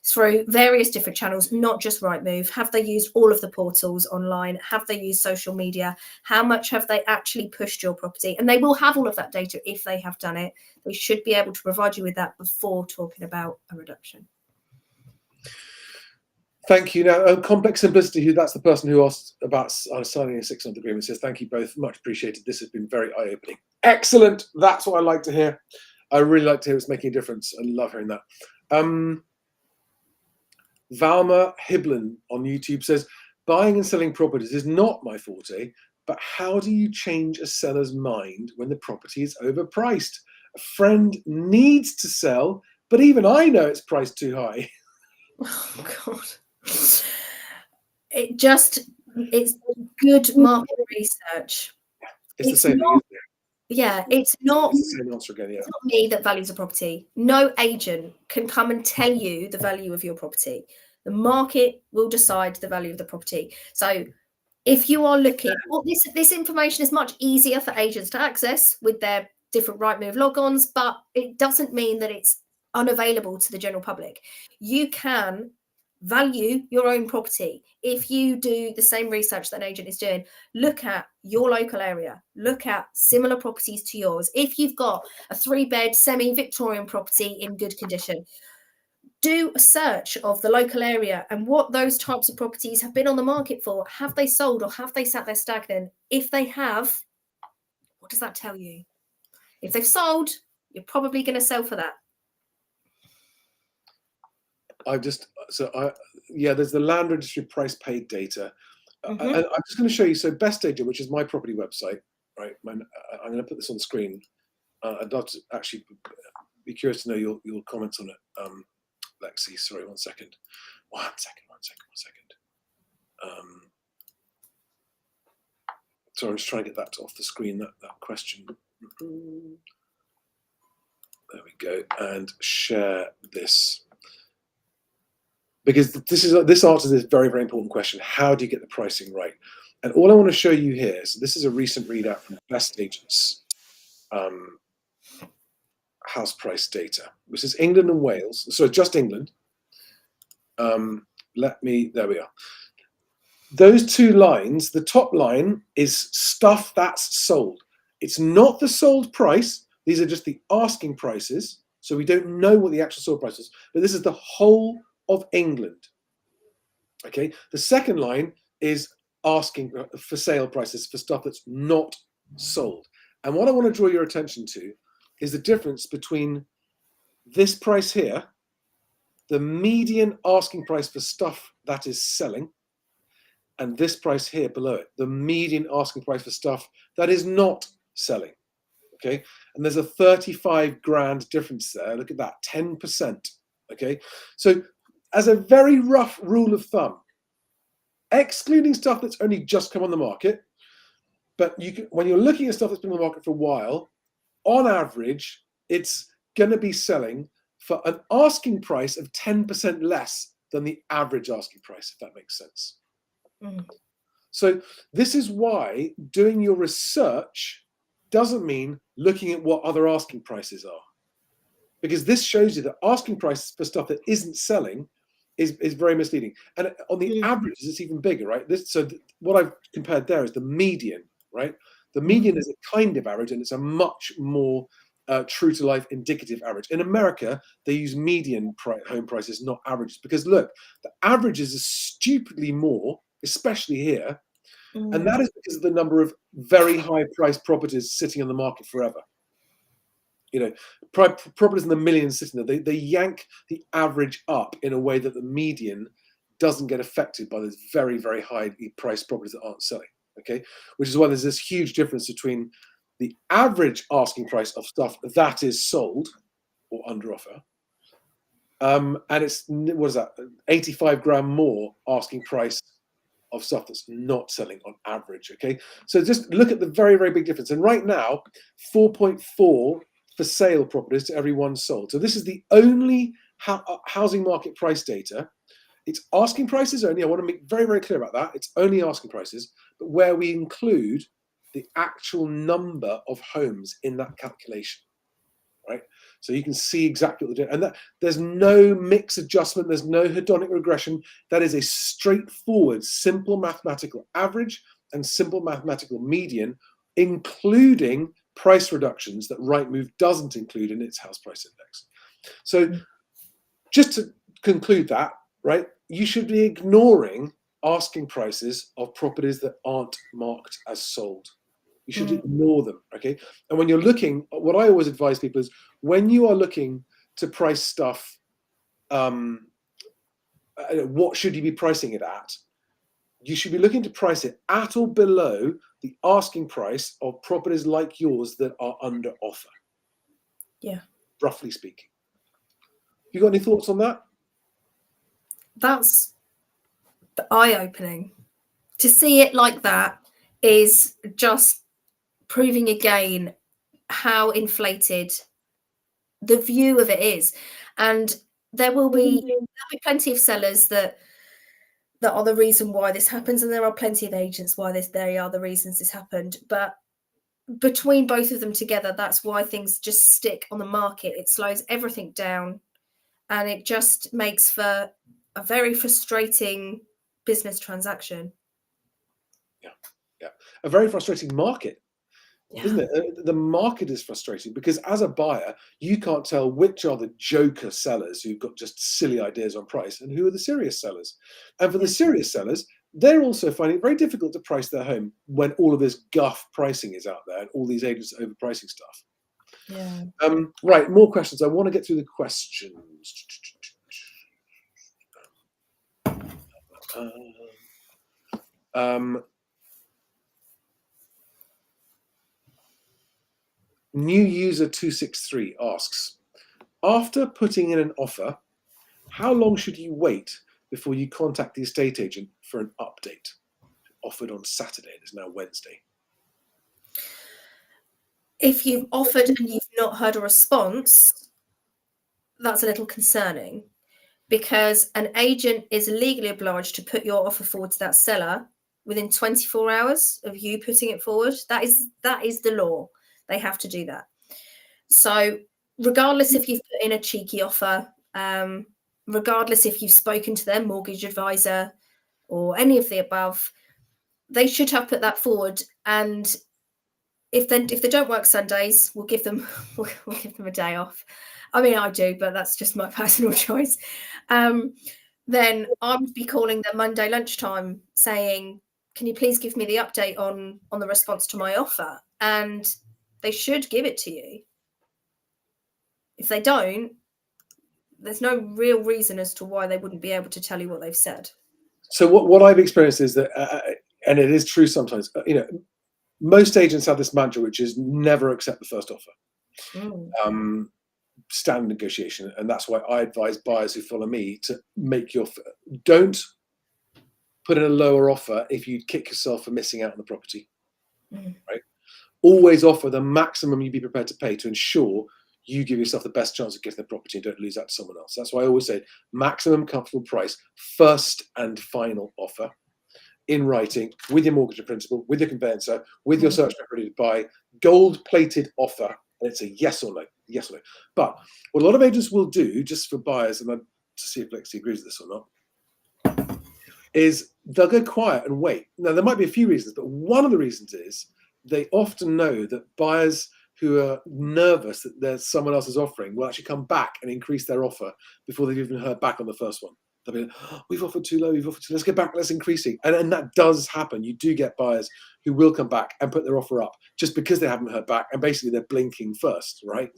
through various different channels, not just Rightmove. Have they used all of the portals online? Have they used social media? How much have they actually pushed your property? And they will have all of that data if they have done it. They should be able to provide you with that before talking about a reduction. Thank you. Now, Complex Simplicity, that's the person who asked about signing a 6-month agreement, says, thank you both, much appreciated. This has been very eye-opening. Excellent. That's what I like to hear. I really like to hear it's making a difference. I love hearing that. Valma Hiblin on YouTube says, buying and selling properties is not my forte, but how do you change a seller's mind when the property is overpriced? A friend needs to sell, but even I know it's priced too high. Oh, God. It's good market research. It's the same thing, isn't it? Yeah, it's not, it's the same answer again, yeah. It's not me that values a property. No agent can come and tell you the value of your property. The market will decide the value of the property. So if you are looking, well, this information is much easier for agents to access with their different Rightmove logons, but it doesn't mean that it's unavailable to the general public. You can value your own property if you do the same research that an agent is doing. Look at your local area, look at similar properties to yours. If you've got a 3-bed semi-Victorian property in good condition, do a search of the local area and what those types of properties have been on the market for. Have they sold or have they sat there stagnant? If they have, what does that tell you? If they've sold, you're probably going to sell for that. There's the land registry price paid data. And I'm just going to show you. So Best Agent, which is my property website, right? I'm going to put this on the screen. I'd love to actually be curious to know your comments on it, Lexi. Sorry, one second. Sorry, I'm just trying to get that off the screen. That question. There we go, and share this. Because this answers this very, very important question. How do you get the pricing right? And all I want to show you here, so this is a recent readout from Best Agents house price data, which is England and Wales. So just England. There we are. Those 2 lines, the top line is stuff that's sold. It's not the sold price. These are just the asking prices. So we don't know what the actual sold price is, but this is the whole of England. Okay, the second line is asking for sale prices for stuff that's not sold. And what I want to draw your attention to is the difference between this price here, the median asking price for stuff that is selling, and this price here below it, the median asking price for stuff that is not selling. Okay, and there's a 35 grand difference there. Look at that, 10%. Okay, so as a very rough rule of thumb, excluding stuff that's only just come on the market, but you can, when you're looking at stuff that's been on the market for a while, on average, it's going to be selling for an asking price of 10% less than the average asking price, if that makes sense. Mm. So this is why doing your research doesn't mean looking at what other asking prices are, because this shows you that asking prices for stuff that isn't selling is very misleading. And on the averages, it's even bigger, right? What I've compared there is the median, right? The median is a kind of average, and it's a much more true to life indicative average. In America, they use median home prices, not averages, because look, the averages are stupidly more, especially here. And that is because of the number of very high priced properties sitting on the market forever. You know, properties in the millions sitting there, they yank the average up in a way that the median doesn't get affected by those very, very high priced properties that aren't selling. Okay, which is why there's this huge difference between the average asking price of stuff that is sold or under offer, and it's, what is that, 85 grand more asking price of stuff that's not selling on average. Okay, so just look at the very, very big difference. And right now, 4.4 for sale properties to every one sold. So this is the only housing market price data. It's asking prices only. I want to make very, very clear about that. It's only asking prices, but where we include the actual number of homes in that calculation, right? So you can see exactly what they're doing. And that there's no mix adjustment, there's no hedonic regression. That is a straightforward, simple mathematical average and simple mathematical median, including price reductions that Rightmove doesn't include in its house price index. So just to conclude that, right, you should be ignoring asking prices of properties that aren't marked as sold. You should ignore them, okay? And when you're looking, what I always advise people is when you are looking to price stuff, what should you be pricing it at? You should be looking to price it at or below the asking price of properties like yours that are under offer. Yeah. Roughly speaking. You got any thoughts on that? That's eye-opening. To see it like that is just proving again how inflated the view of it is. And there'll be plenty of sellers that are the reason why this happens, and there are plenty of agents why they are the reasons this happened. But between both of them together, that's why things just stick on the market. It slows everything down, and it just makes for a very frustrating business transaction. Yeah. A very frustrating market. Isn't it? The market is frustrating because as a buyer, you can't tell which are the joker sellers who've got just silly ideas on price and who are the serious sellers. And for the serious sellers, they're also finding it very difficult to price their home when all of this guff pricing is out there and all these agents are overpricing stuff. Yeah. Right, more questions. I want to get through the questions. New user 263 asks, after putting in an offer, how long should you wait before you contact the estate agent for an update? Offered on Saturday, it is now Wednesday. If you've offered and you've not heard a response, that's a little concerning, because an agent is legally obliged to put your offer forward to that seller within 24 hours of you putting it forward. That is the law. They have to do that. So regardless if you've put in a cheeky offer, regardless if you've spoken to their mortgage advisor or any of the above, they should have put that forward. And if they don't work Sundays, we'll give them a day off. I mean, I do, but that's just my personal choice. then I would be calling them Monday lunchtime saying, can you please give me the update on the response to my offer? And they should give it to you. If they don't, there's no real reason as to why they wouldn't be able to tell you what they've said. So what I've experienced is that, and it is true sometimes, most agents have this mantra, which is never accept the first offer. Standard negotiation, and that's why I advise buyers who follow me to don't put in a lower offer if you kick yourself for missing out on the property. Right? Always offer the maximum you'd be prepared to pay to ensure you give yourself the best chance of getting the property and don't lose that to someone else. That's why I always say maximum comfortable price, first and final offer, in writing, with your mortgage in principle, with your conveyancer, with your search ready to buy, gold-plated offer. And it's a yes or no, yes or no. But what a lot of agents will do, just for buyers, and to see if Lexi agrees with this or not, is they'll go quiet and wait. Now, there might be a few reasons, but one of the reasons is they often know that buyers who are nervous that there's someone else is offering will actually come back and increase their offer before they've even heard back on the first one. They'll be like, oh, we've offered too low, let's get back, let's increase it. And that does happen. You do get buyers who will come back and put their offer up just because they haven't heard back, and basically they're blinking first, right?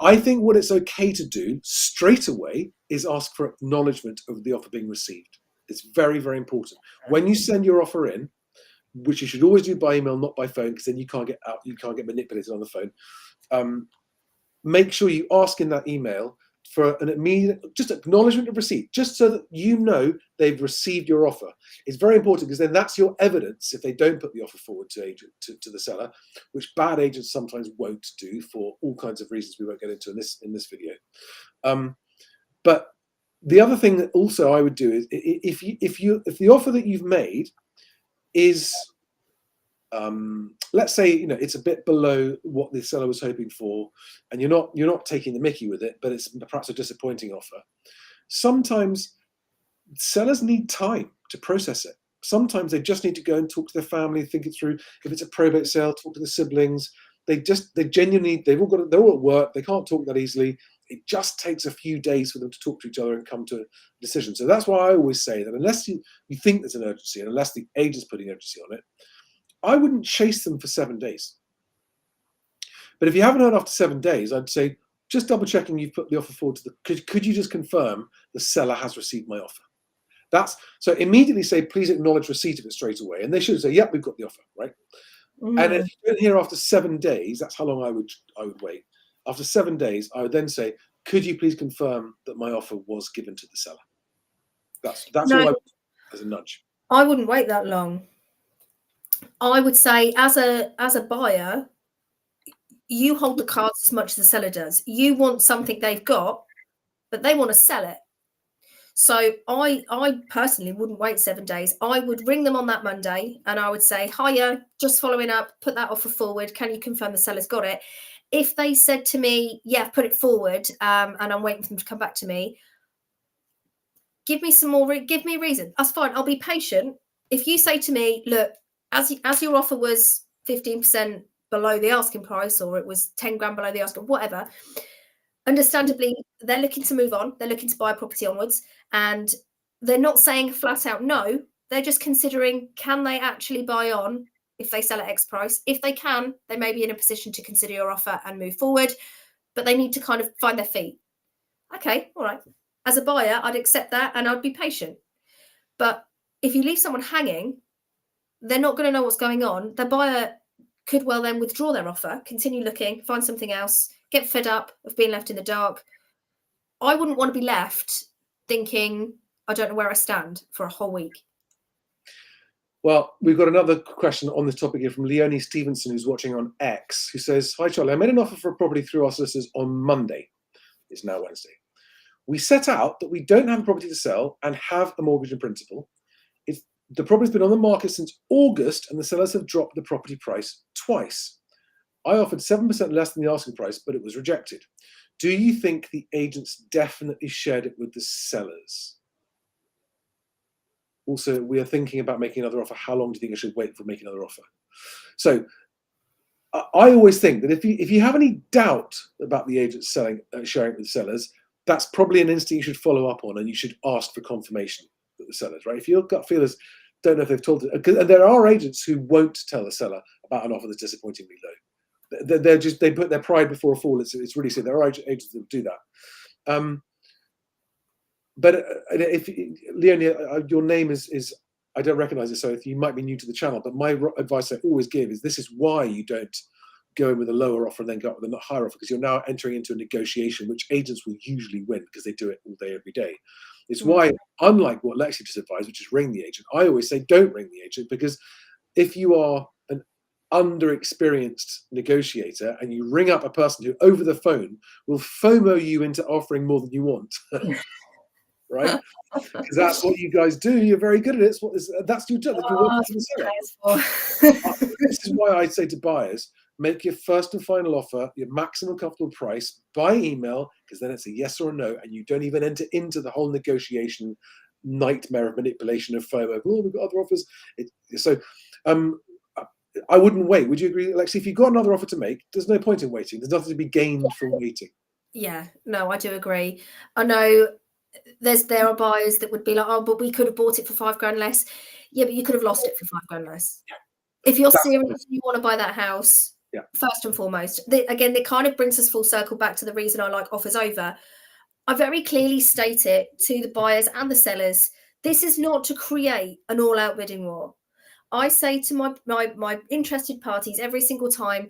I think what it's okay to do straight away is ask for acknowledgement of the offer being received. It's very, very important. When you send your offer in, which you should always do by email, not by phone, because then you can't get manipulated on the phone. Make sure you ask in that email for an immediate, just acknowledgement of receipt, just so that you know they've received your offer. It's very important, because then that's your evidence if they don't put the offer forward to the seller, which bad agents sometimes won't do for all kinds of reasons we won't get into in this video. But the other thing that also I would do is if the offer that you've made is, let's say, it's a bit below what the seller was hoping for, and you're not taking the mickey with it, but it's perhaps a disappointing offer. Sometimes sellers need time to process it. Sometimes they just need to go and talk to their family, think it through. If it's a probate sale, talk to the siblings. They're all at work. They can't talk that easily. It just takes a few days for them to talk to each other and come to a decision. So that's why I always say that unless you think there's an urgency, and unless the agent's putting urgency on it, I wouldn't chase them for 7 days. But if you haven't heard after 7 days, I'd say just double checking you've put the offer forward to could you just confirm the seller has received my offer? So immediately say, please acknowledge receipt of it straight away. And they should say, yep, we've got the offer, right? And if you don't hear after 7 days, that's how long I would wait. After 7 days, I would then say, could you please confirm that my offer was given to the seller? That's all I would, as a nudge. I wouldn't wait that long. I would say, as a buyer, you hold the cards as much as the seller does. You want something they've got, but they want to sell it. So I personally wouldn't wait 7 days. I would ring them on that Monday and I would say, hiya, just following up, put that offer forward. Can you confirm the seller's got it? If they said to me, yeah, put it forward, and I'm waiting for them to come back to me, give me a reason. That's fine. I'll be patient. If you say to me, look, as your offer was 15% below the asking price, or it was 10 grand below the asking, whatever, understandably, they're looking to move on. They're looking to buy a property onwards, and they're not saying flat out no. They're just considering, can they actually buy on if they sell at X price? If they can, they may be in a position to consider your offer and move forward, but they need to kind of find their feet. Okay, all right. As a buyer, I'd accept that and I'd be patient. But if you leave someone hanging, they're not going to know what's going on. The buyer could well then withdraw their offer, continue looking, find something else, get fed up of being left in the dark. I wouldn't want to be left thinking, I don't know where I stand for a whole week. Well, we've got another question on this topic here from Leonie Stevenson, who's watching on X, who says, hi, Charlie, I made an offer for a property through our solicitors on Monday. It's now Wednesday. We set out that we don't have a property to sell and have a mortgage in principle. The property's been on the market since August and the sellers have dropped the property price twice. I offered 7% less than the asking price, but it was rejected. Do you think the agents definitely shared it with the sellers? Also, we are thinking about making another offer. How long do you think I should wait for making another offer? So I always think that if you have any doubt about the agents sharing it with the sellers, that's probably an instinct you should follow up on, and you should ask for confirmation that the sellers, right? If your gut feelers don't know if they've told it, and there are agents who won't tell a seller about an offer that's disappointingly low. They put their pride before a fall. It's really silly. There are agents that do that. But if Leonie, your name is I don't recognise it, so if you might be new to the channel, but my advice I always give is this is why you don't go in with a lower offer and then go up with a higher offer, because you're now entering into a negotiation which agents will usually win because they do it all day, every day. It's why, unlike what Lexi just advised, which is ring the agent, I always say don't ring the agent, because if you are an underexperienced negotiator and you ring up a person who over the phone will FOMO you into offering more than you want, right? Because that's what you guys do. You're very good at it. That's your job. This is why I say to buyers, make your first and final offer, your maximum comfortable price by email, because then it's a yes or a no, and you don't even enter into the whole negotiation nightmare of manipulation of FOMO. Oh, we've got other offers. I wouldn't wait. Would you agree, Lexi? If you've got another offer to make, there's no point in waiting. There's nothing to be gained from waiting. Yeah, no, I do agree. I know there are buyers that would be like, oh, but we could have bought it for £5,000 less. Yeah, but you could have lost it for £5,000 less. Yeah. If you're serious and you want to buy that house, first and foremost, again, it kind of brings us full circle back to the reason I like offers over. I very clearly state it to the buyers and the sellers. This is not to create an all-out bidding war. I say to my interested parties every single time,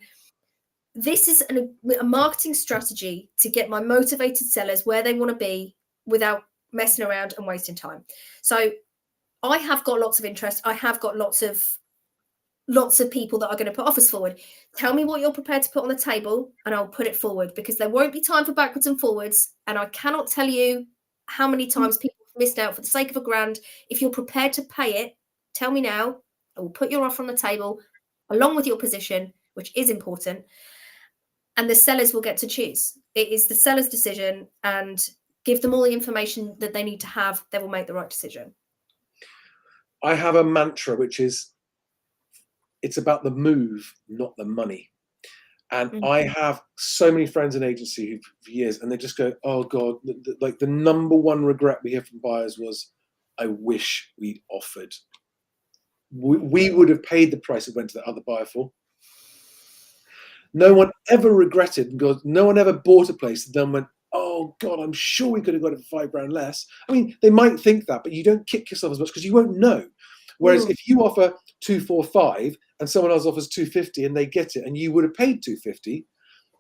this is a marketing strategy to get my motivated sellers where they want to be without messing around and wasting time. So I have got lots of interest. I have got lots of people that are going to put offers forward. Tell me what you're prepared to put on the table and I'll put it forward, because there won't be time for backwards and forwards. And I cannot tell you how many times people have missed out for the sake of £1,000. If you're prepared to pay it, tell me now. I will put your offer on the table along with your position, which is important. And the sellers will get to choose. It is the seller's decision, and give them all the information that they need to have. They will make the right decision. I have a mantra, which is, it's about the move, not the money. And I have so many friends in agency who for years, and they just go, oh God, like the number one regret we hear from buyers was, I wish we'd offered. We would have paid the price it went to the other buyer for. No one ever regretted, because no one ever bought a place and then went, oh God, I'm sure we could have got it for £5,000 less. I mean, they might think that, but you don't kick yourself as much because you won't know. Whereas if you offer 245 and someone else offers 250 and they get it and you would have paid 250,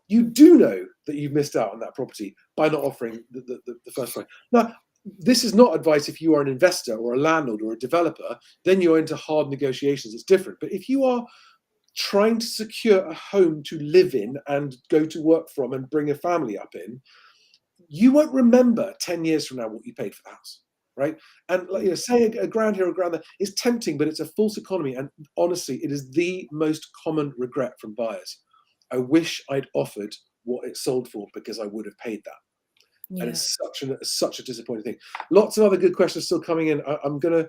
you do know that you've missed out on that property by not offering the first price. Now, this is not advice if you are an investor or a landlord or a developer, then you're into hard negotiations. It's different. But if you are trying to secure a home to live in and go to work from and bring a family up in, you won't remember 10 years from now what you paid for the house, right? And like, saying a grand here, a grand there is tempting, but it's a false economy. And honestly, it is the most common regret from buyers. I wish I'd offered what it sold for because I would have paid that. Yeah. And it's such a disappointing thing. Lots of other good questions still coming in. I'm gonna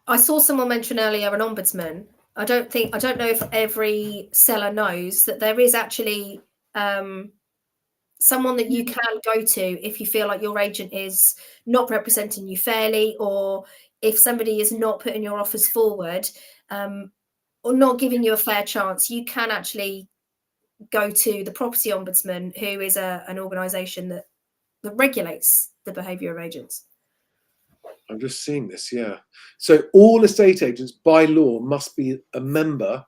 I saw someone mention earlier an ombudsman. I don't know if every seller knows that there is actually someone that you can go to if you feel like your agent is not representing you fairly, or if somebody is not putting your offers forward or not giving you a fair chance. You can actually go to the property ombudsman, who is an organisation that regulates the behaviour of agents. I'm just seeing this, yeah. So all estate agents by law must be a member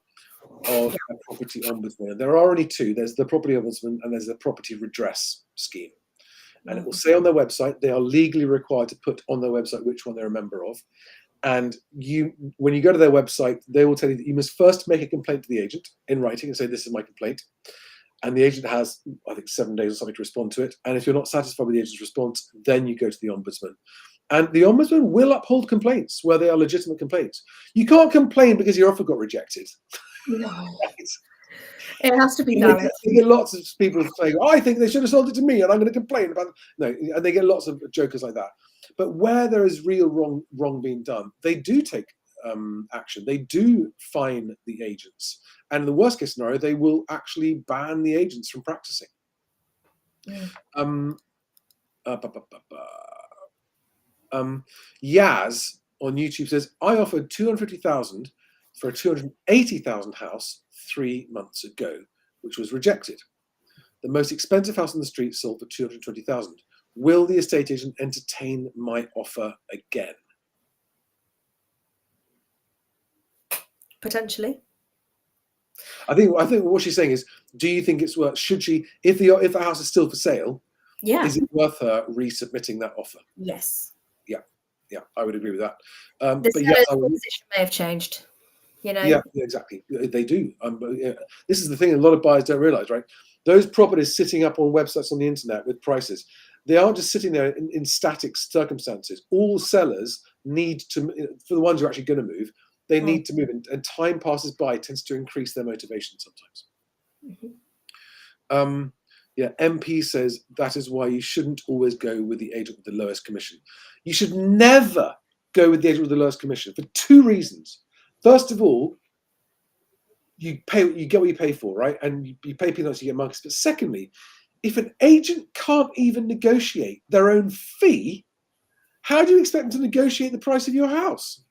of a property ombudsman. There are only two. There's the property ombudsman and there's the property redress scheme. And it will say on their website, they are legally required to put on their website which one they're a member of. And when you go to their website, they will tell you that you must first make a complaint to the agent in writing and say, this is my complaint. And the agent has, I think, 7 days or something to respond to it. And if you're not satisfied with the agent's response, then you go to the ombudsman. And the ombudsman will uphold complaints where they are legitimate complaints. You can't complain because your offer got rejected. No. It has to be valid. You get lots of people saying, oh, I think they should have sold it to me and I'm going to complain about it. No, and they get lots of jokers like that. But where there is real wrong being done, they do take action. They do fine the agents, and in the worst case scenario, they will actually ban the agents from practicing. Yaz on YouTube says, I offered 250,000 for a 280,000 house 3 months ago, which was rejected. The most expensive house on the street sold for 220,000. Will the estate agent entertain my offer again? Potentially. I think what she's saying is, do you think it's worth? Should she, if the house is still for sale, is it worth her resubmitting that offer? Yes. Yeah, I would agree with that. The seller's position may have changed. Yeah, exactly. They do. This is the thing a lot of buyers don't realise, right? Those properties sitting up on websites on the internet with prices, they aren't just sitting there in static circumstances. All sellers need to, for the ones who are actually going to move, they need to move, and time passes by, tends to increase their motivation sometimes. MP says that is why you shouldn't always go with the agent with the lowest commission. You should never go with the agent with the lowest commission for 2 reasons. First of all, you get what you pay for, right? And you pay peanuts, you get monkeys. But secondly, if an agent can't even negotiate their own fee, how do you expect them to negotiate the price of your house?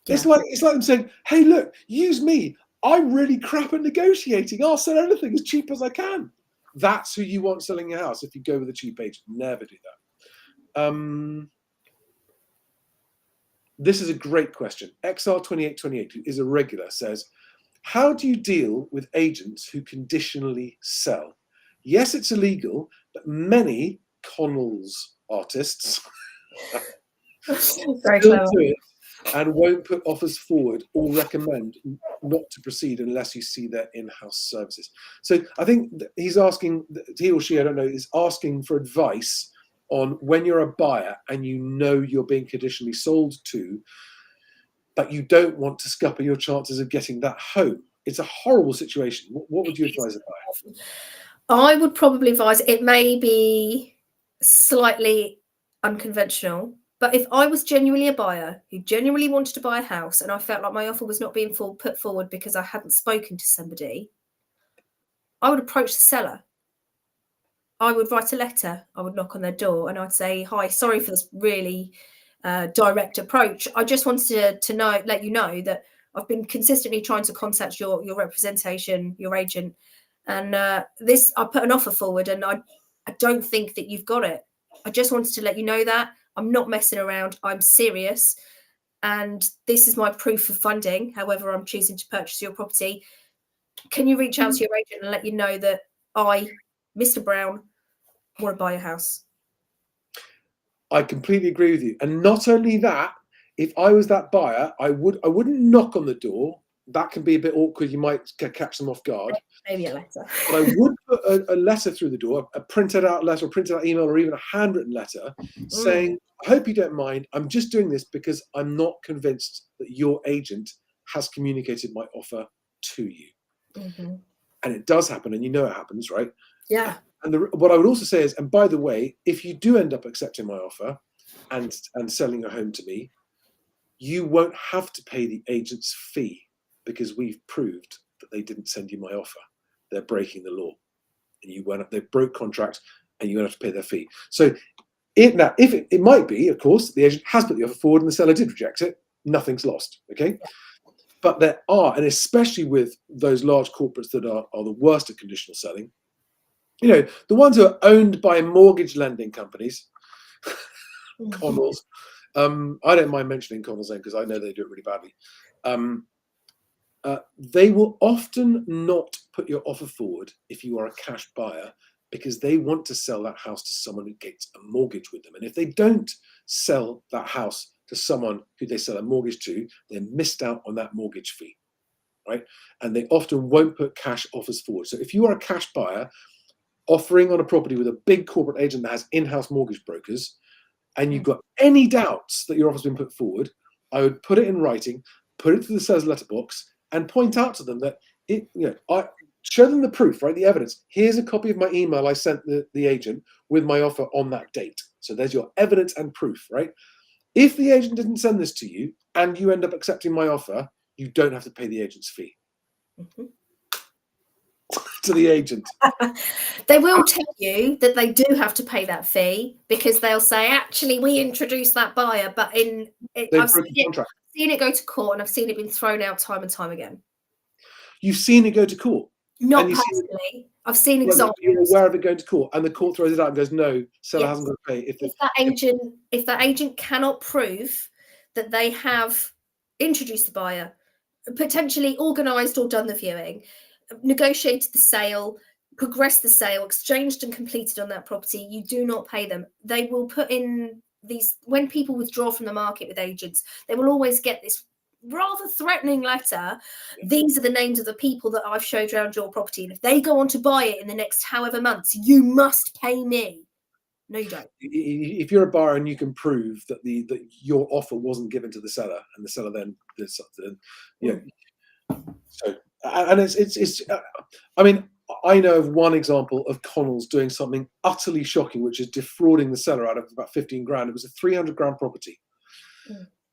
Yeah. It's like them saying, "Hey, look, use me. I'm really crap at negotiating. I'll sell anything as cheap as I can." That's who you want selling your house. If you go with a cheap agent, never do that. This is a great question. XR2828, who is a regular, says, how do you deal with agents who conditionally sell? Yes, it's illegal, but many Connell's artists still do it and won't put offers forward or recommend not to proceed unless you see their in-house services. So I think he's asking, he or she, I don't know, is asking for advice on when you're a buyer and you know you're being conditionally sold to, but you don't want to scupper your chances of getting that home. It's a horrible situation. What would you advise a buyer? I would probably advise, it may be slightly unconventional, but if I was genuinely a buyer who genuinely wanted to buy a house and I felt like my offer was not being put forward because I hadn't spoken to somebody, I would approach the seller. I would write a letter. I would knock on their door and I'd say, "Hi, sorry for this really direct approach. I just wanted to let you know that I've been consistently trying to contact your representation, your agent, and I put an offer forward and I don't think that you've got it. I just wanted to let you know that I'm not messing around. I'm serious. And this is my proof of funding. However, I'm choosing to purchase your property. Can you reach out to your agent and let you know that I, Mr. Brown, want to buy a house?" I completely agree with you. And not only that, if I was that buyer, I wouldn't knock on the door. That can be a bit awkward. You might catch them off guard. Maybe a letter. But I would put a letter through the door, a printed out letter, or printed out email, or even a handwritten letter saying, "I hope you don't mind. I'm just doing this because I'm not convinced that your agent has communicated my offer to you." Mm-hmm. And it does happen, and you know it happens, right? Yeah. And what I would also say is, and by the way, if you do end up accepting my offer and selling your home to me, you won't have to pay the agent's fee because we've proved that they didn't send you my offer. They're breaking the law, and they broke contract, and you won't have to pay their fee. So it might be, of course, the agent has put the offer forward and the seller did reject it. Nothing's lost, okay? But there are, and especially with those large corporates that are the worst at conditional selling, the ones who are owned by mortgage lending companies, Connell's. I don't mind mentioning Connell's name because I know they do it really badly. They will often not put your offer forward if you are a cash buyer because they want to sell that house to someone who gets a mortgage with them. And if they don't sell that house to someone who they sell a mortgage to, they're missed out on that mortgage fee, right? And they often won't put cash offers forward. So if you are a cash buyer offering on a property with a big corporate agent that has in-house mortgage brokers, and you've got any doubts that your offer's been put forward, I would put it in writing, put it through the seller's letterbox, and point out to them that I show them the proof, right? The evidence. Here's a copy of my email I sent the agent with my offer on that date. So there's your evidence and proof, right? If the agent didn't send this to you and you end up accepting my offer, you don't have to pay the agent's fee. Mhm. To the agent. They will tell you that they do have to pay that fee, because they'll say, actually, we introduced that buyer, but They've I've broken contract. seen it go to court, and I've seen it been thrown out time and time again. You've seen it go to court. Not And you see- personally. I've seen Well, examples. you're aware of it going to court, and the court throws it out and goes, no, seller Yes. hasn't got to pay. If that agent cannot prove that they have introduced the buyer, potentially organised or done the viewing, negotiated the sale, progressed the sale, exchanged and completed on that property, you do not pay them. They will put in these, when people withdraw from the market with agents, they will always get this rather threatening letter. These are the names of the people that I've showed around your property, and if they go on to buy it in the next however months, you must pay me. No, you don't. If you're a buyer and you can prove that that your offer wasn't given to the seller, and the seller then did something, so, and it's I mean, I know of one example of Connells doing something utterly shocking, which is defrauding the seller out of about 15 grand. It was a 300 grand property.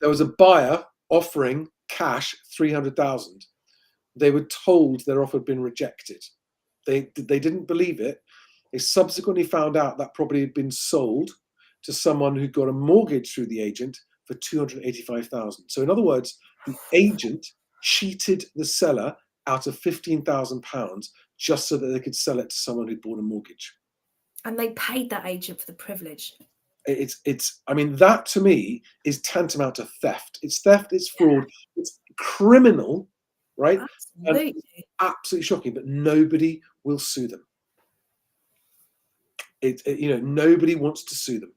There was a buyer offering cash 300,000. They were told their offer had been rejected. They didn't believe it. They subsequently found out that property had been sold to someone who got a mortgage through the agent for 285,000. So in other words, the agent cheated the seller out of £15,000 just so that they could sell it to someone who'd bought a mortgage. And they paid that agent for the privilege. I mean, that to me is tantamount to theft. It's theft, it's fraud, it's criminal, right? Absolutely. Absolutely shocking, but nobody will sue them. Nobody wants to sue them.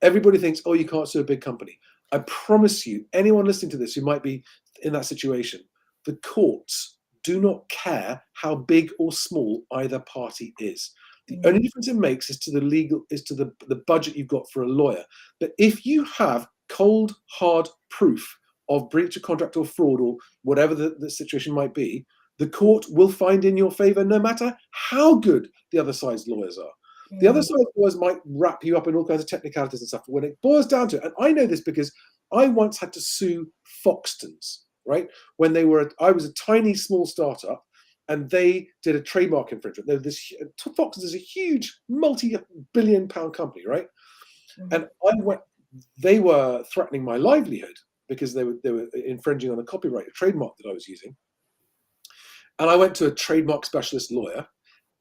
Everybody thinks, oh, you can't sue a big company. I promise you, anyone listening to this who might be in that situation, the courts do not care how big or small either party is. The only difference it makes is to the budget you've got for a lawyer. But if you have cold, hard proof of breach of contract or fraud or whatever the situation might be, the court will find in your favor no matter how good the other side's lawyers are. The other side's lawyers might wrap you up in all kinds of technicalities and stuff, but when it boils down to it, and I know this because I once had to sue Foxtons, right? When I was a tiny, small startup, and they did a trademark infringement. Foxtons is a huge, multi-billion-pound company, right? And they were threatening my livelihood because they were infringing on a copyright, a trademark that I was using. And I went to a trademark specialist lawyer,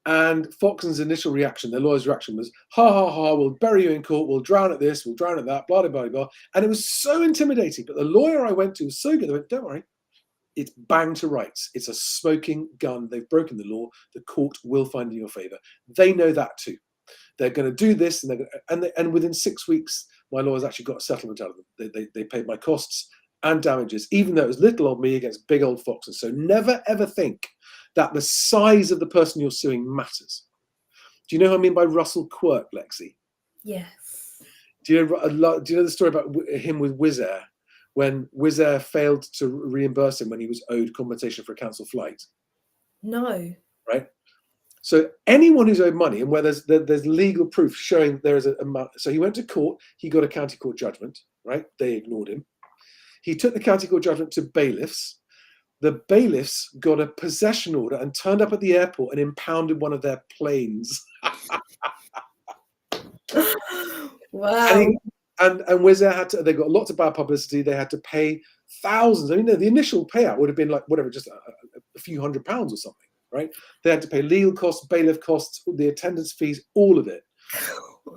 and Foxton's initial reaction, their lawyer's reaction was, ha, ha, ha, we'll bury you in court, we'll drown at this, we'll drown at that, blah, blah, blah, blah. And it was so intimidating. But the lawyer I went to was so good, they went, don't worry, it's bang to rights. It's a smoking gun. They've broken the law. The court will find in your favor. They know that too. They're going to do this, and within 6 weeks, my lawyers actually got a settlement out of them. They paid my costs and damages, even though it was little old me against big old Foxes. So never ever think that the size of the person you're suing matters. Do you know what I mean by Russell Quirk, Lexi? Yes. Do you know the story about him with Wizz Air, when Wizz Air failed to reimburse him when he was owed compensation for a cancelled flight? No. Right? So anyone who's owed money, and where there's legal proof showing there is a amount. So he went to court, he got a county court judgment, right? They ignored him. He took the county court judgment to bailiffs. The bailiffs got a possession order and turned up at the airport and impounded one of their planes. Wow. And Wizz Air they got lots of bad publicity. They had to pay thousands. I mean, the initial payout would have been like whatever, just a few £100 or something, right? They had to pay legal costs, bailiff costs, the attendance fees, all of it.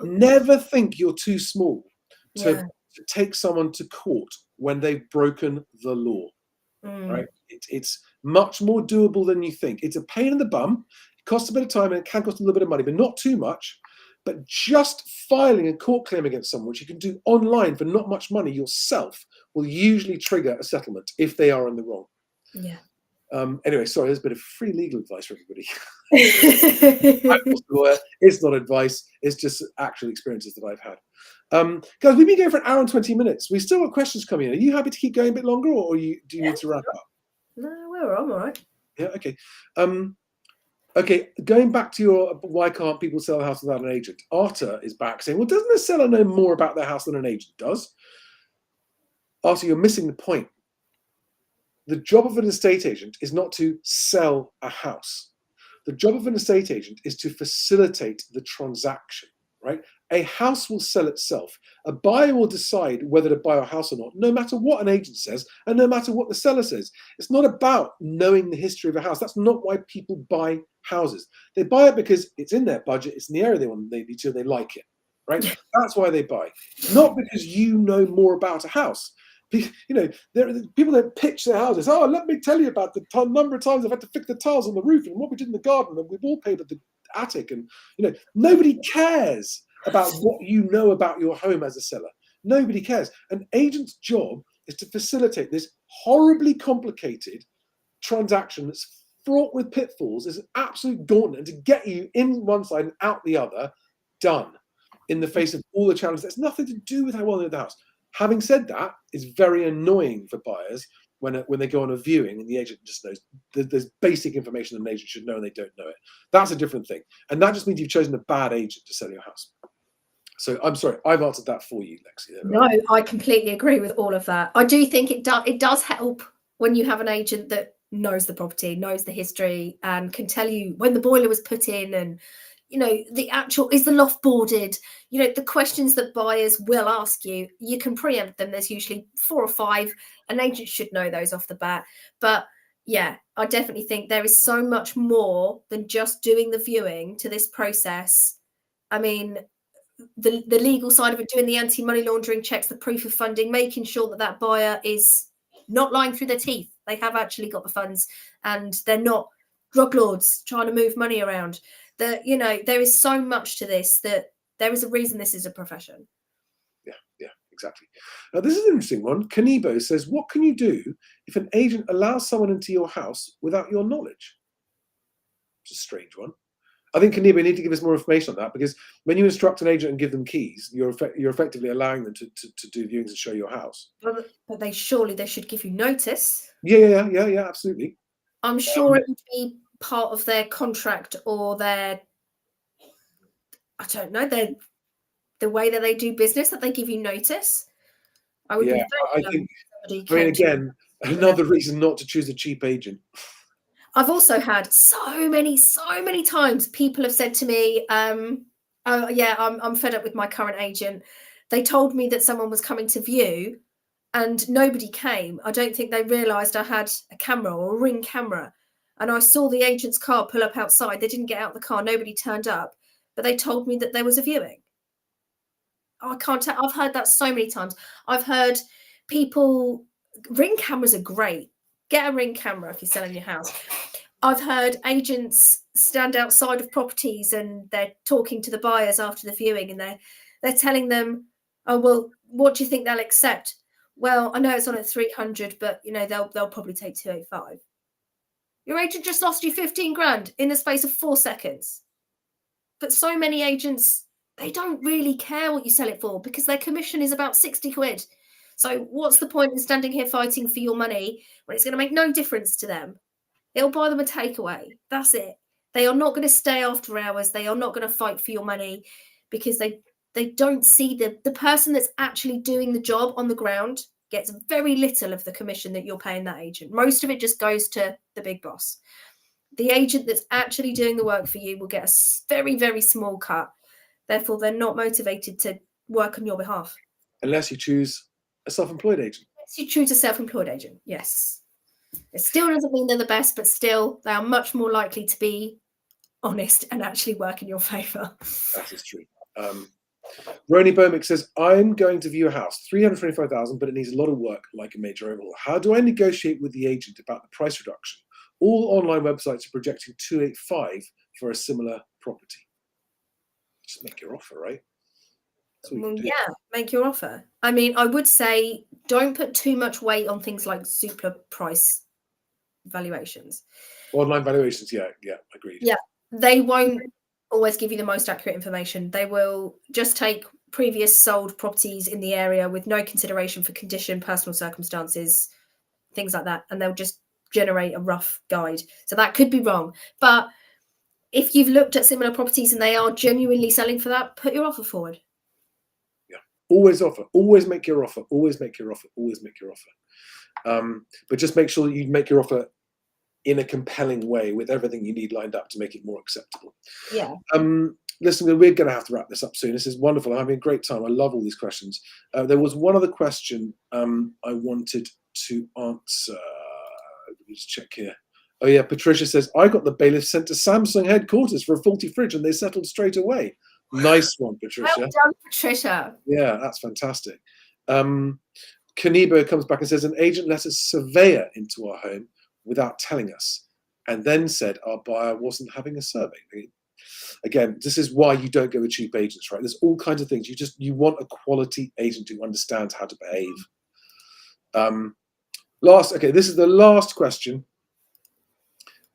Never think you're too small to take someone to court when they've broken the law, right? It's much more doable than you think. It's a pain in the bum. It costs a bit of time and it can cost a little bit of money, but not too much. But just filing a court claim against someone, which you can do online for not much money yourself, will usually trigger a settlement if they are in the wrong. Yeah. Anyway, sorry, there's a bit of free legal advice for everybody. I'm not a lawyer. It's not advice. It's just actual experiences that I've had. Guys, we've been going for an hour and 20 minutes. We've still got questions coming in. Are you happy to keep going a bit longer, or do you need to wrap up? No, I'm all right. Yeah, okay. Okay, going back to your why can't people sell a house without an agent? Arta is back saying, well, doesn't the seller know more about their house than an agent does? Arthur, you're missing the point. The job of an estate agent is not to sell a house. The job of an estate agent is to facilitate the transaction, right? A house will sell itself. A buyer will decide whether to buy a house or not, no matter what an agent says and no matter what the seller says. It's not about knowing the history of a house. That's not why people buy houses. They buy it because it's in their budget, it's in the area they want to be to, they like it, right? That's why they buy. Not because you know more about a house. You know, people don't pitch their houses. Oh, let me tell you about the number of times I've had to fix the tiles on the roof and what we did in the garden and we wallpapered the attic. And, you know, nobody cares about what you know about your home as a seller. Nobody cares. An agent's job is to facilitate this horribly complicated transaction that's fraught with pitfalls, is an absolute gauntlet, and to get you in one side and out the other, done in the face of all the challenges. That's nothing to do with how well they know the house. Having said that, it's very annoying for buyers when they go on a viewing and the agent just knows there's basic information an agent should know and they don't know it. That's a different thing. And that just means you've chosen a bad agent to sell your house. So I'm sorry, I've answered that for you, Lexi. No, I completely agree with all of that. I do think it does help when you have an agent that knows the property, knows the history, and can tell you when the boiler was put in and, you know, the actual, is the loft boarded? You know, the questions that buyers will ask you, you can preempt them. There's usually 4 or 5. An agent should know those off the bat. But yeah, I definitely think there is so much more than just doing the viewing to this process. I mean, the legal side of it, doing the anti-money laundering checks, the proof of funding, making sure that that buyer is not lying through their teeth. They have actually got the funds and they're not drug lords trying to move money around. That, you know, there is so much to this that there is a reason this is a profession. Yeah, exactly. Now, this is an interesting one. Kanebo says, what can you do if an agent allows someone into your house without your knowledge? It's a strange one. I think, Kanebo, you need to give us more information on that, because when you instruct an agent and give them keys, you're effectively allowing them to do viewings and show your house. But they should give you notice. Yeah, absolutely. I'm sure it would be part of their contract or their, I don't know, the way that they do business, that they give you notice. I would be very again, another reason not to choose a cheap agent. I've also had so many times people have said to me, oh yeah, I'm fed up with my current agent. They told me that someone was coming to view and nobody came. I don't think they realised I had a camera or a Ring camera. And I saw the agent's car pull up outside. They didn't get out of the car. Nobody turned up. But they told me that there was a viewing. Oh, I can't tell. I've heard that so many times. I've heard people, Ring cameras are great. Get a Ring camera if you're selling your house. I've heard agents stand outside of properties and they're talking to the buyers after the viewing and they're telling them, oh, well, what do you think they'll accept? Well, I know it's on at 300, but, you know, they'll probably take 285. Your agent just lost you 15 grand in the space of 4 seconds. But so many agents, they don't really care what you sell it for because their commission is about 60 quid. So what's the point in standing here fighting for your money when it's going to make no difference to them? It'll buy them a takeaway. That's it. They are not going to stay after hours. They are not going to fight for your money because they don't see the person that's actually doing the job on the ground gets very little of the commission that you're paying that agent. Most of it just goes to the big boss. The agent that's actually doing the work for you will get a very, very small cut. Therefore, they're not motivated to work on your behalf. Unless you choose a self-employed agent. Unless you choose a self-employed agent, yes. It still doesn't mean they're the best, but still, they are much more likely to be honest and actually work in your favour. That is true. Roni Bomick says, I'm going to view a house, 325,000, but it needs a lot of work, like a major overhaul. How do I negotiate with the agent about the price reduction? All online websites are projecting 285 for a similar property. Just make your offer, right? Well, yeah, make your offer. I mean, I would say don't put too much weight on things like Zoopla price valuations. Online valuations, yeah, agreed. Yeah, they won't always give you the most accurate information. They will just take previous sold properties in the area with no consideration for condition, personal circumstances, things like that, and they'll just generate a rough guide. So that could be wrong. But if you've looked at similar properties and they are genuinely selling for that, put your offer forward. Always offer, always make your offer, always make your offer, always make your offer. But just make sure that you make your offer in a compelling way with everything you need lined up to make it more acceptable. Yeah. Listen, we're going to have to wrap this up soon. This is wonderful. I'm having a great time. I love all these questions. There was one other question I wanted to answer. Let me just check here. Oh yeah, Patricia says, I got the bailiff sent to Samsung headquarters for a faulty fridge and they settled straight away. Nice one, Patricia. Well done, Patricia. Yeah, that's fantastic. Kanibo comes back and says, an agent let a surveyor into our home without telling us and then said our buyer wasn't having a survey. Again, this is why you don't go with cheap agents, right? There's all kinds of things. You want a quality agent who understands how to behave. Okay, this is the last question.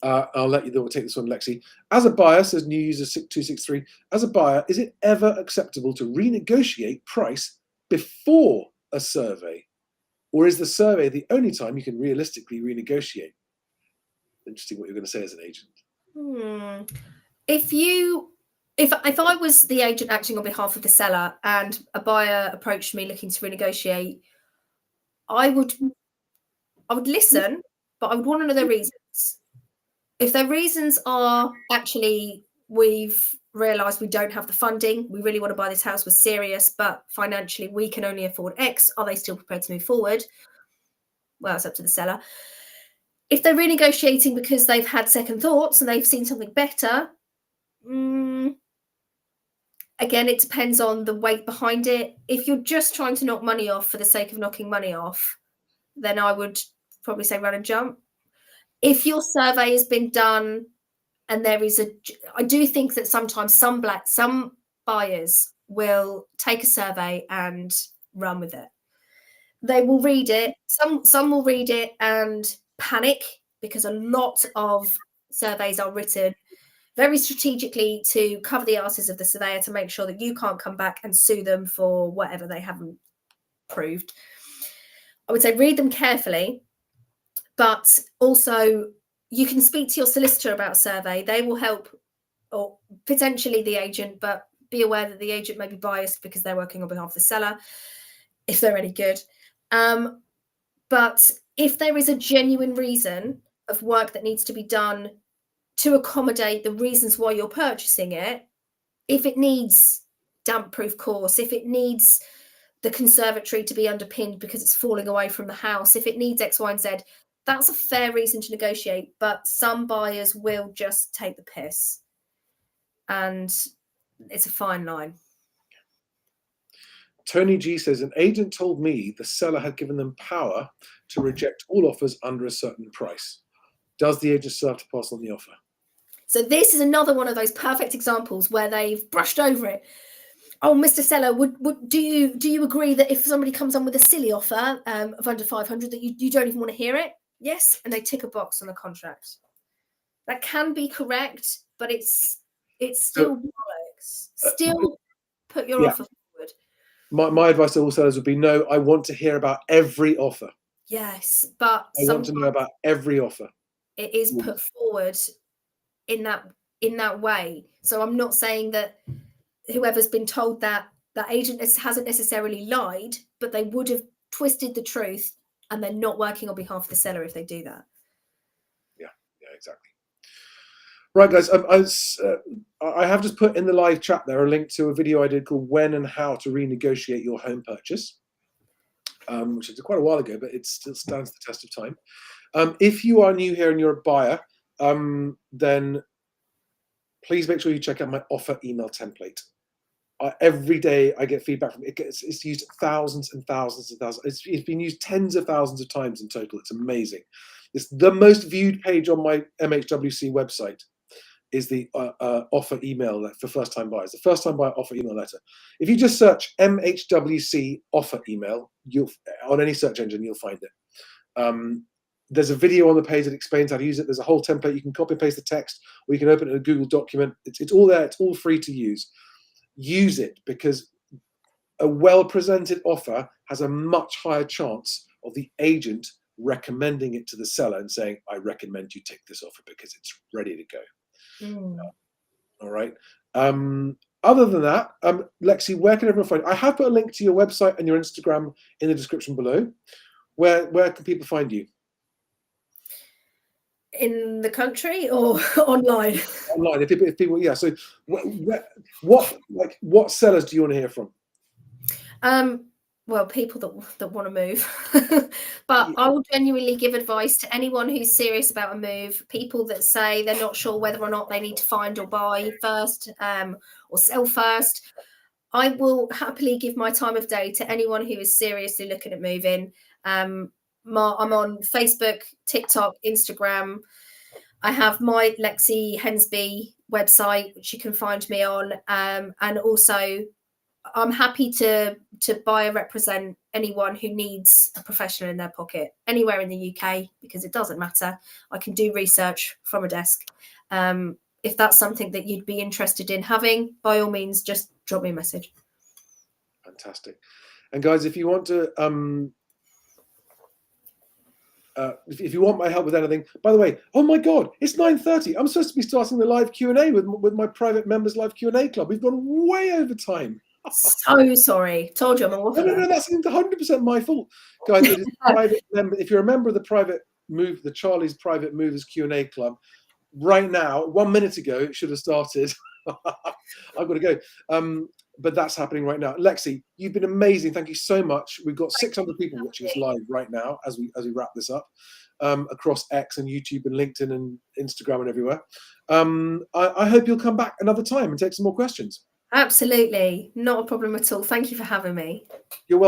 I'll let you take this one, Lexi. As a buyer, says new user 263, as a buyer, is it ever acceptable to renegotiate price before a survey? Or is the survey the only time you can realistically renegotiate? Interesting what you're going to say as an agent. If I was the agent acting on behalf of the seller and a buyer approached me looking to renegotiate, I would listen, but I would want to know their reasons. If their reasons are actually, we've realised we don't have the funding, we really want to buy this house, we're serious, but financially we can only afford X, are they still prepared to move forward? Well, it's up to the seller. If they're renegotiating because they've had second thoughts and they've seen something better, again, it depends on the weight behind it. If you're just trying to knock money off for the sake of knocking money off, then I would probably say run and jump. If your survey has been done and I do think that sometimes some buyers will take a survey and run with it. They will read it. Some will read it and panic because a lot of surveys are written very strategically to cover the asses of the surveyor to make sure that you can't come back and sue them for whatever they haven't proved. I would say read them carefully, but also you can speak to your solicitor about survey. They will help, or potentially the agent, but be aware that the agent may be biased because they're working on behalf of the seller, if they're any good. But if there is a genuine reason of work that needs to be done to accommodate the reasons why you're purchasing it, if it needs damp-proof course, if it needs the conservatory to be underpinned because it's falling away from the house, if it needs X, Y, and Z, that's a fair reason to negotiate. But some buyers will just take the piss, and it's a fine line. Tony G says, an agent told me the seller had given them power to reject all offers under a certain price. Does the agent still have to pass on the offer? So this is another one of those perfect examples where they've brushed over it. Oh, Mr. Seller, do you agree that if somebody comes on with a silly offer of under 500 that you don't even want to hear it? Yes, and they tick a box on the contract. That can be correct, but it's still bollocks. Still put your offer forward. My advice to all sellers would be, no, I want to hear about every offer. Yes, but I want to know about every offer. It is put forward in that way. So I'm not saying that whoever's been told that agent hasn't necessarily lied, but they would have twisted the truth, and they're not working on behalf of the seller if they do that. Yeah, exactly. Right, guys, I have just put in the live chat there a link to a video I did called When and How to Renegotiate Your Home Purchase, which I did quite a while ago, but it still stands the test of time. If you are new here and you're a buyer, then please make sure you check out my offer email template. Every day I get feedback from it. It's used thousands and thousands and thousands. It's been used tens of thousands of times in total. It's amazing. It's the most viewed page on my MHWC website is the offer email for first-time buyers. The first-time buyer offer email letter. If you just search MHWC offer email, on any search engine, you'll find it. There's a video on the page that explains how to use it. There's a whole template. You can copy and paste the text, or you can open it in a Google document. It's all there. It's all free to use. Use it, because a well-presented offer has a much higher chance of the agent recommending it to the seller and saying, I recommend you take this offer because it's ready to go. All right. other than that, Lexi, where can everyone find you? I have put a link to your website and your Instagram in the description below. Where can people find you? In the country or online? Online. If people, yeah. So, what sellers do you want to hear from? Well, people that want to move, but I will genuinely give advice to anyone who's serious about a move. People that say they're not sure whether or not they need to find or buy first, or sell first. I will happily give my time of day to anyone who is seriously looking at moving. I'm on Facebook, TikTok, Instagram. I have my Lexi Hensby website, which you can find me on, and also I'm happy to buy or represent anyone who needs a professional in their pocket anywhere in the UK, because it doesn't matter. I can do research from a desk. If that's something that you'd be interested in having, by all means, just drop me a message. Fantastic. And guys, if you want to, if you want my help with anything, by the way, oh my God, it's 9:30. I'm supposed to be starting the live Q&A with my private members live Q&A club. We've gone way over time. So sorry. Told you I'm a walker. No, that's 100% my fault. Guys, it is private member. If you're a member of the private move, the Charlie's Private Movers Q&A club, right now, 1 minute ago, it should have started. I've got to go. But that's happening right now. Lexi, you've been amazing. Thank you so much. We've got 600 people watching us live right now as we wrap this up, across X and YouTube and LinkedIn and Instagram and everywhere. I hope you'll come back another time and take some more questions. Absolutely. Not a problem at all. Thank you for having me. You're welcome.